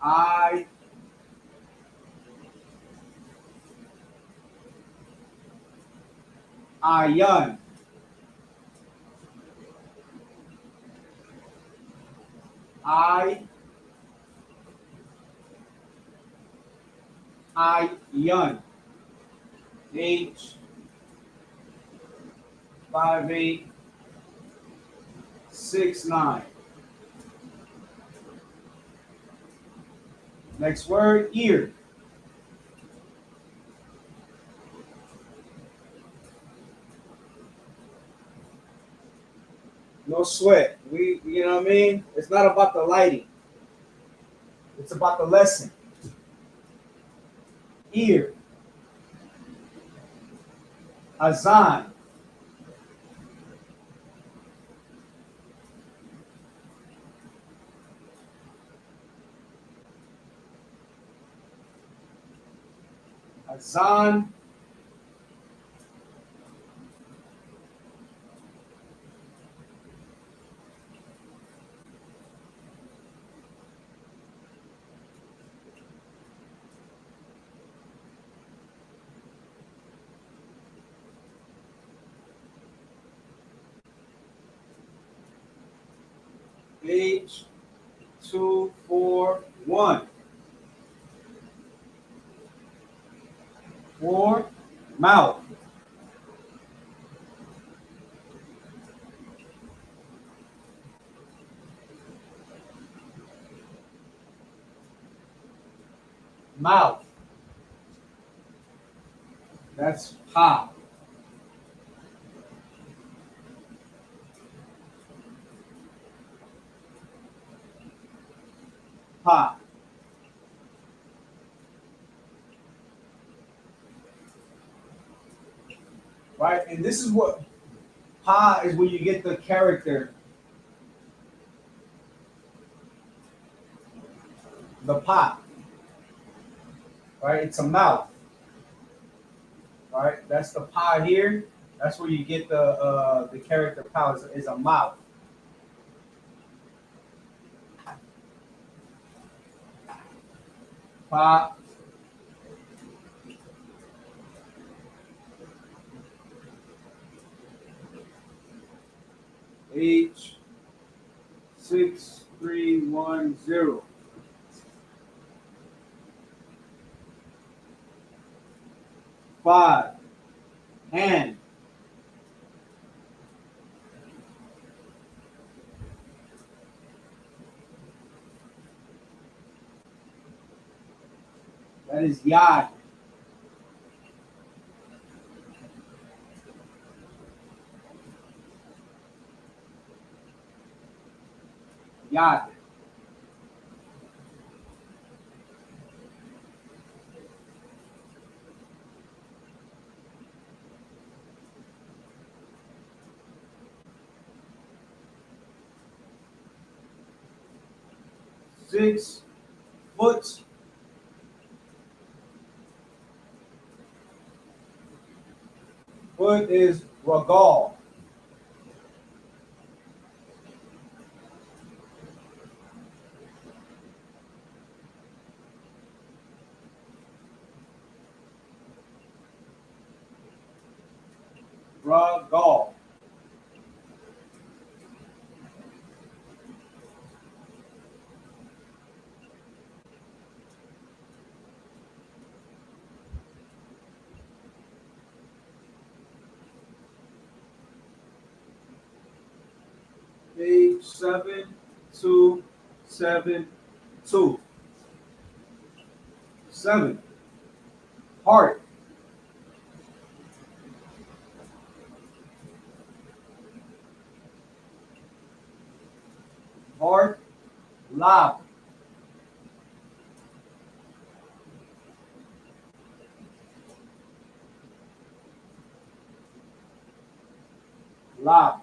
I. Ayan. Ayan. H 5869. Next word, ear. No sweat. You know what I mean? It's not about the lighting. It's about the lesson. Ear. Azan. Azan. H241. 4. Mouth. Mouth. That's pa. Pa. Right? And this is what pa is, when you get the character. The pa. Right? It's a mouth. Right? That's the pa here. That's where you get the character pa is a mouth. Pa. H6310. 5. Hand. That is yad. Yad. Six. Foot. Foot is ragal. Ragal. H7272. 7. Heart. Heart. Lab. Lab.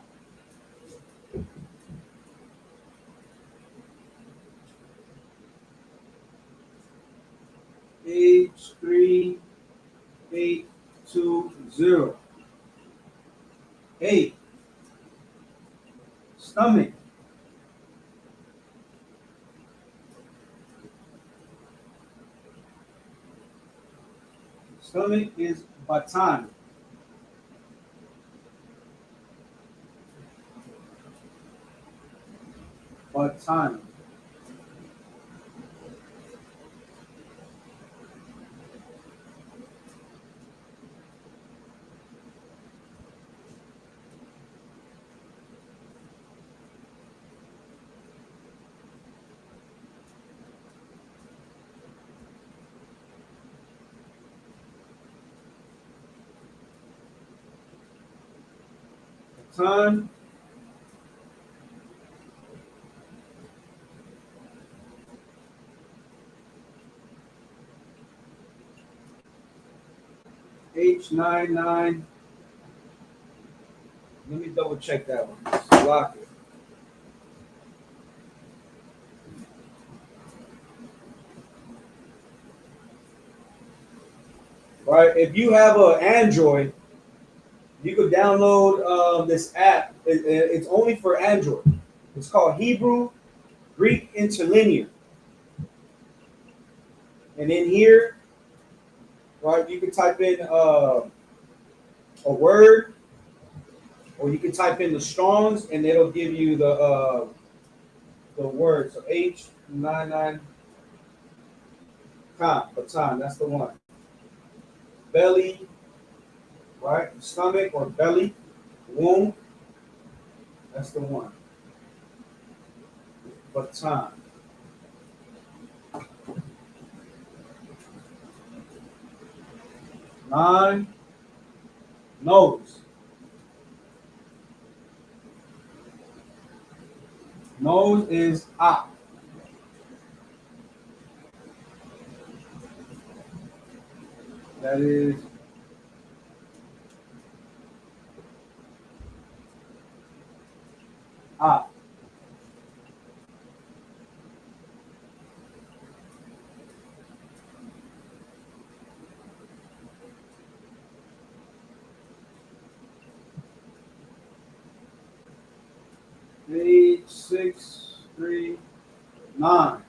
H3820. 8. Stomach. Stomach is batan. Batan. Batan. H99. Let me double check that one. Lock it. right? If you have an Android, you could download this app. It's only for Android. It's called Hebrew Greek Interlinear. And in here, right, you can type in a word, or you can type in the Strongs, and it'll give you the word. So H99 Khan, that's the one. Belly, right? Stomach or belly, womb, that's the one. Batan. Nine, nose. Nose is up. That is up. Eight, 6, 3, 9.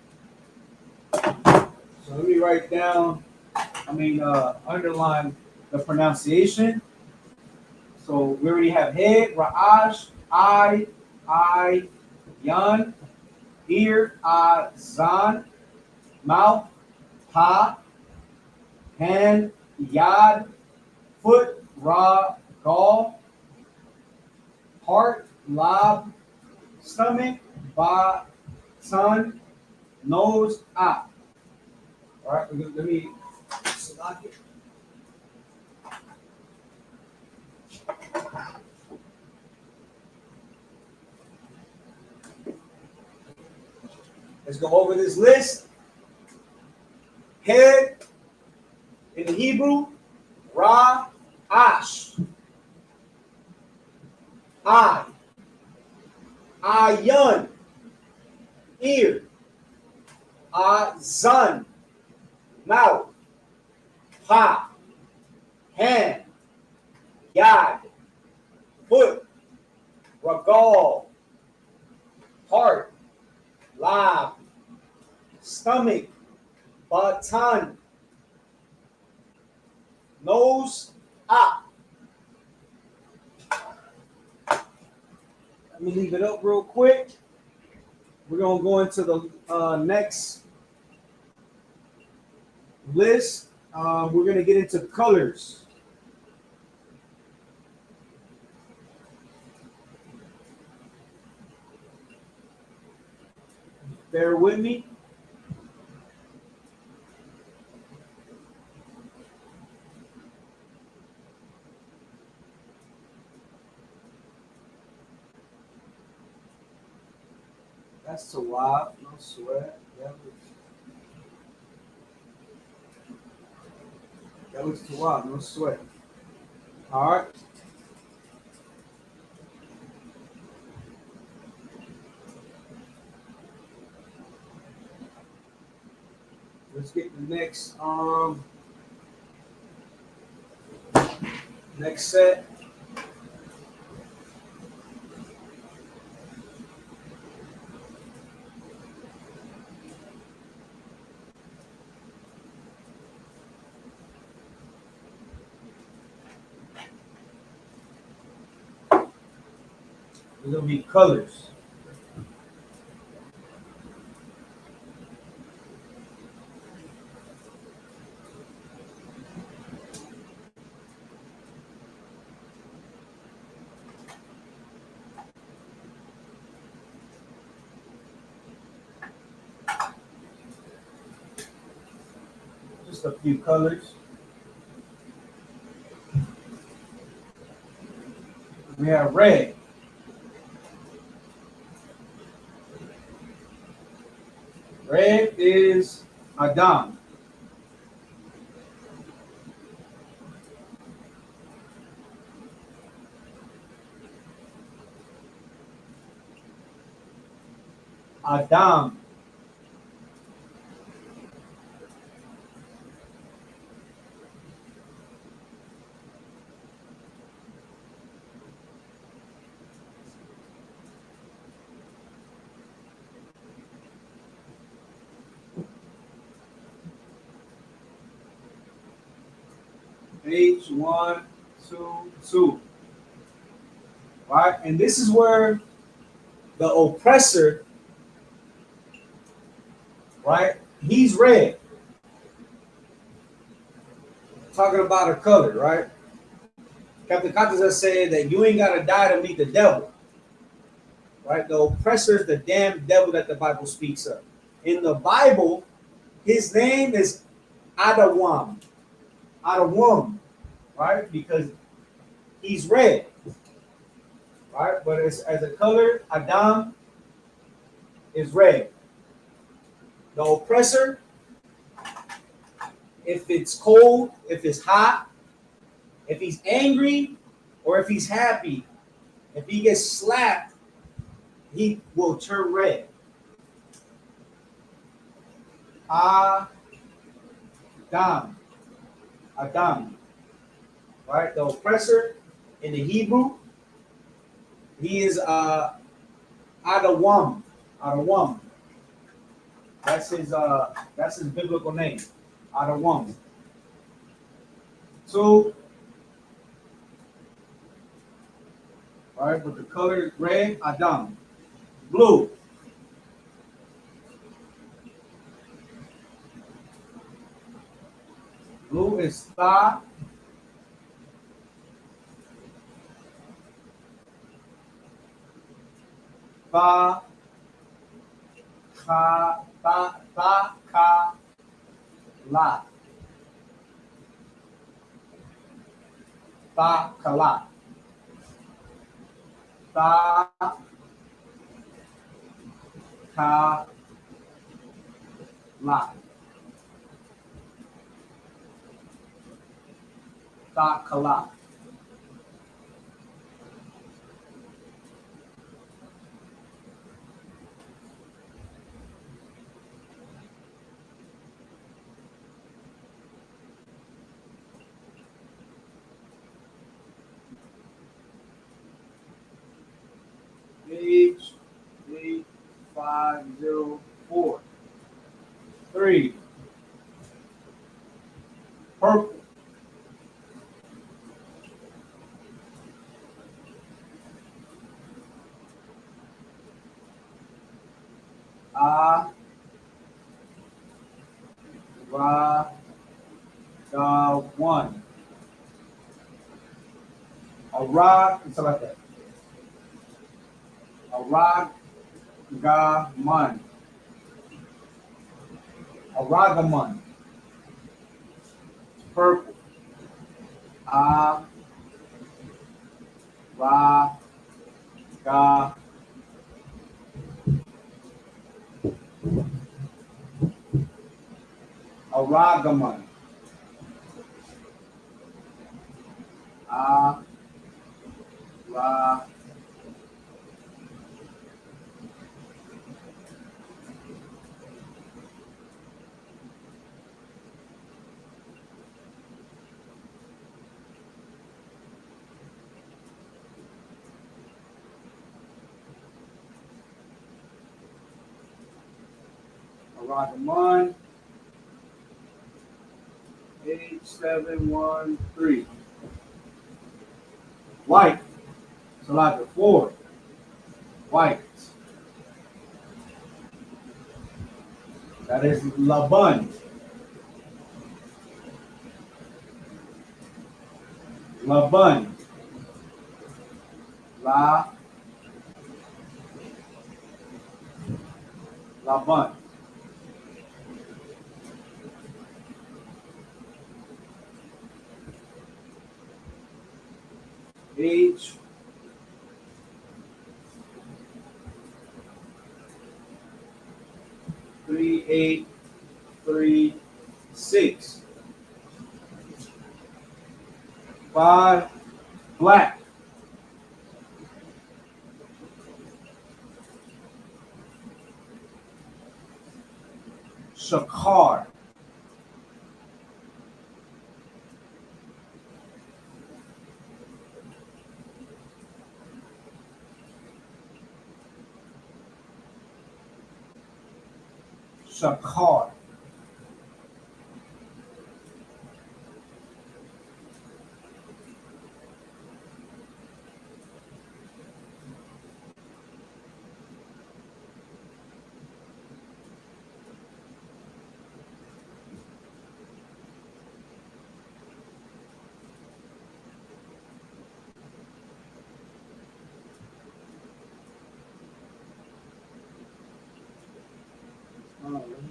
So let me write down, underline the pronunciation. So we already have head, Ra'ash, eye, yan, ear, zan, mouth, pa, hand, yad, foot, ra, gal, heart, lab, stomach, ba, sun, nose, up. All right, let me select it. Let's go over this list. Head in the Hebrew, Ra, Ash. Eye, Ayan. Ear, Azan. Mouth, Pa. Hand, Yad. Foot, Ragal. Heart, Lab. Stomach, Batan. Nose, up. Let me leave it up real quick. We're going to go into the next list. We're going to get into colors. Bear with me. That's so wild, no sweat. That looks too wild, no sweat. All right. Let's get the next set. It's gonna be colors. Just a few colors. We have red. Red is Adam. Adam. H122. Right? And this is where the oppressor, right? He's red. Talking about a color, right? Captain Qadash said that you ain't gotta die to meet the devil. Right? The oppressor is the damn devil that the Bible speaks of. In the Bible, his name is Adawam. Adawam, right? Because he's red. Right? But as a color, Adam is red. The oppressor, if it's cold, if it's hot, if he's angry, or if he's happy, if he gets slapped, he will turn red. Adam. Adam. Right? The oppressor in the Hebrew, he is Adawam. Adawam. That's his biblical name. Adawam. So, all right, but the color is red, Adam. Blue. Blue is Tha. Tha. Ka. Tha. Tha. Ka. La. Tha. Kala. Tha. Ka. La. Tha. Kala. H8504. 3. Purple. One. Arag, it's like that. Aragaman. Aragaman. Purple. Aragaman. Aragaman. 8713. White. So like the 4. White. That is Laban. Laban. Laban. H. Three, 8, 3, 6. 5. Black. Shakar. Shakar.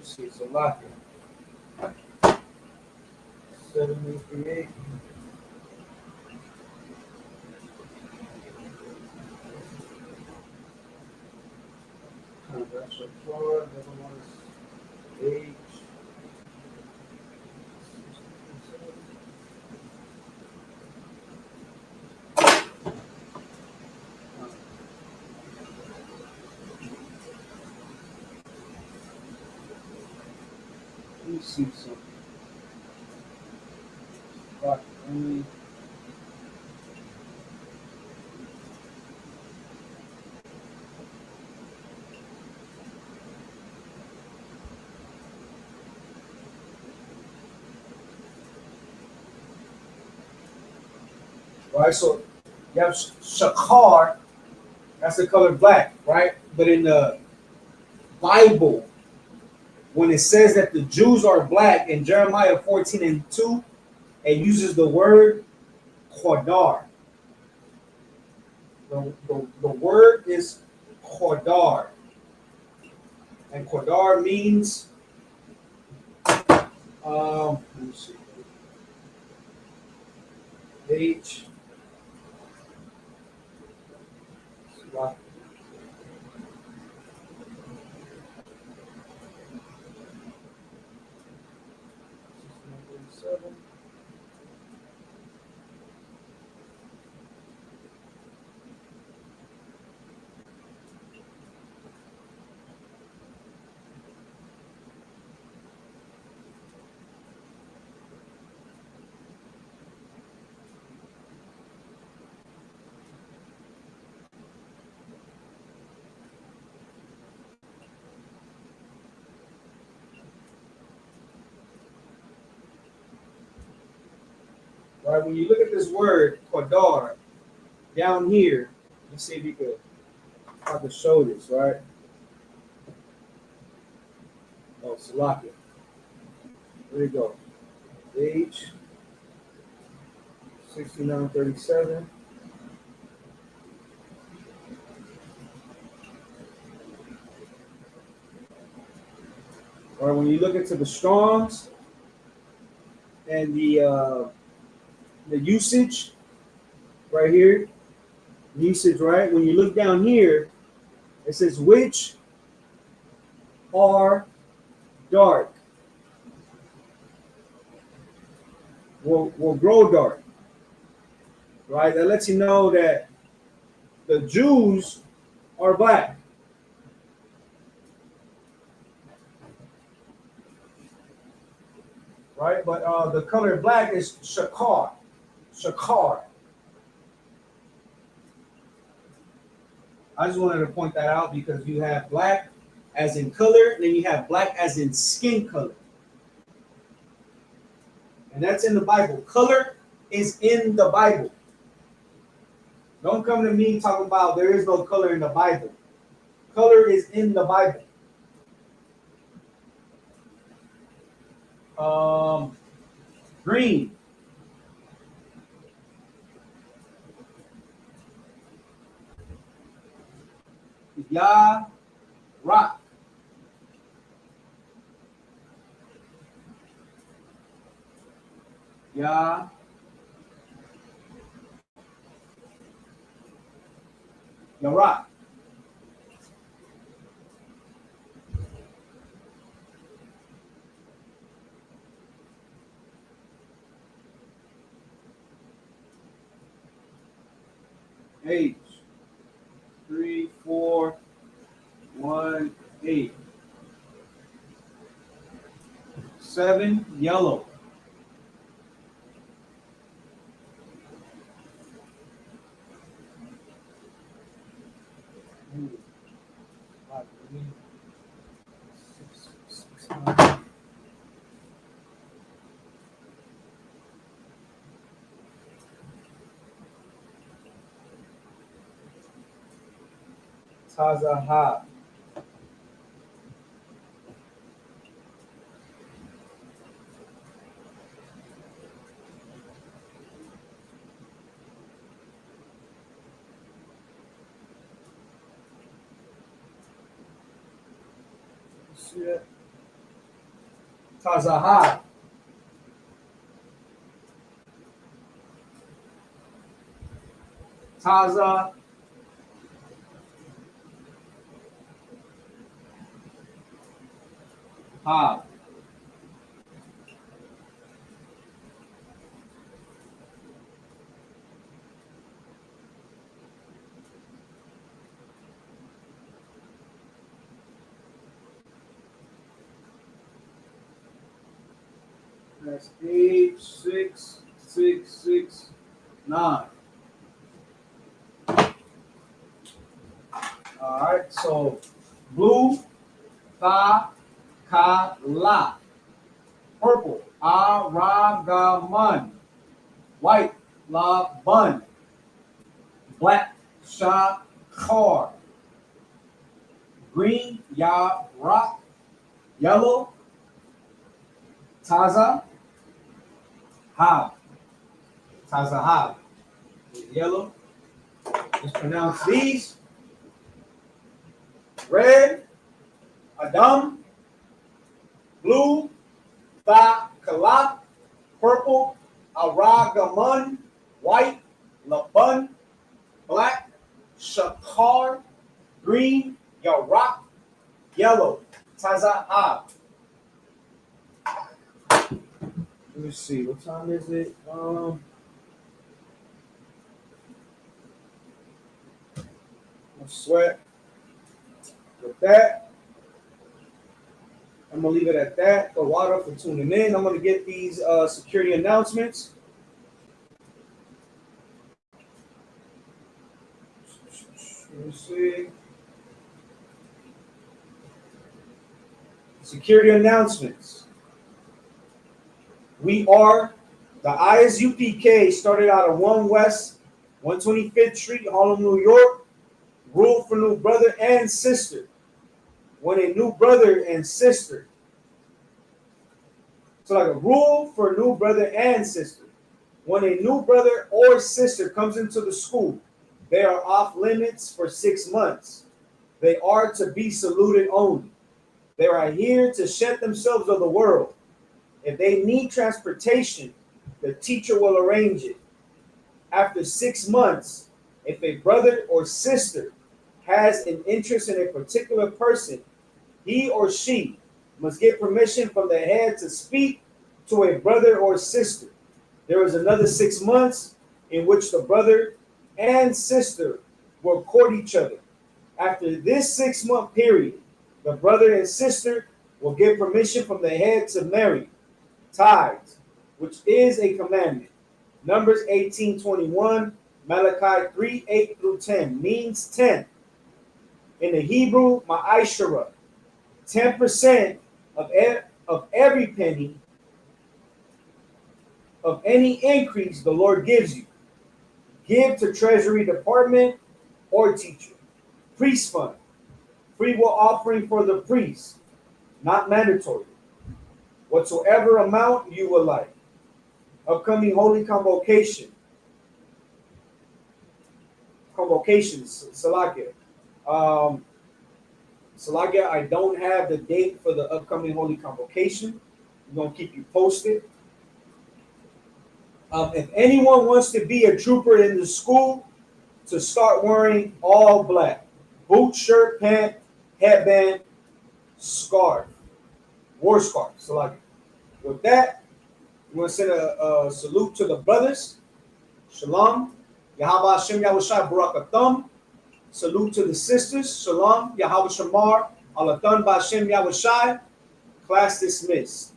see, it's a lot here. 738. That's so far. The other one is H. Let me see something. Fuck, right, so you have shakar, that's the color black, right? But in the Bible, when it says that the Jews are black in Jeremiah 14:2, it uses the word Qadar. The word is Qadar. And Qadar means, let me see, H, right? When you look at this word Qadar down here, let's see if you could I can show this, right? Oh, Salakia. There you go. H 6937. All right, when you look into the Strongs and the usage right here, usage, right? When you look down here, it says which are dark will grow dark, right? That lets you know that the Jews are black. Right, but the color black is shakar. Shakar. I just wanted to point that out because you have black as in color, and then you have black as in skin color. And that's in the Bible. Color is in the Bible. Don't come to me talking about there is no color in the Bible. Color is in the Bible. Green. Ya rock. Ya rock. H 3418. 7 yellow. Tazaha. See that? Tazahab. Tazahab. That's 8, 6, 6, 6, 9. All right, so blue, tha, ka, la. Purple, aragaman. White, la, bun. Black, sha, khar. Green, ya, rock. Yellow, taza, hab. Taza, hab. Yellow. Let's pronounce these. Red, Adam. Blue, Tha, Kalak. Purple, Aragaman. White, Laban. Black, Shakar. Green, Yarak. Yellow, Tazahab. Let me see, what time is it? No sweat. With that, I'm gonna leave it at that. For water for tuning in. I'm gonna get these security announcements. Let me see. Security announcements. We are the ISUPK, started out of 1 West 125th Street, Harlem, New York. Rule for new brother and sister. When a new brother and sister. So like a rule for new brother and sister. When a new brother or sister comes into the school, they are off limits for 6 months. They are to be saluted only. They are here to shed themselves of the world. If they need transportation, the teacher will arrange it. After 6 months, if a brother or sister has an interest in a particular person, he or she must get permission from the head to speak to a brother or sister. There is another 6 months in which the brother and sister will court each other. After this 6-month period, the brother and sister will get permission from the head to marry. Tithes, which is a commandment. Numbers 18:21, Malachi 3:8 through 10 means 10. In the Hebrew, ma'ashara, 10% of every penny of any increase the Lord gives you. Give to Treasury Department or teacher. Priest fund, free will offering for the priest, not mandatory. Whatsoever amount you would like. Upcoming holy convocations, Salakia. Salakia, I don't have the date for the upcoming holy convocation. We're going to keep you posted. If anyone wants to be a trooper in the school, to start wearing all black. Boot, shirt, pant, headband, scarf. War scarf. Salakia. With that, I'm going to send a salute to the brothers. Shalom. Yahweh Hashem Yahushai Barakatham. Salute to the sisters. Shalom. Yahweh Shamar. Alathan B'Hashem Yahushai. Class dismissed.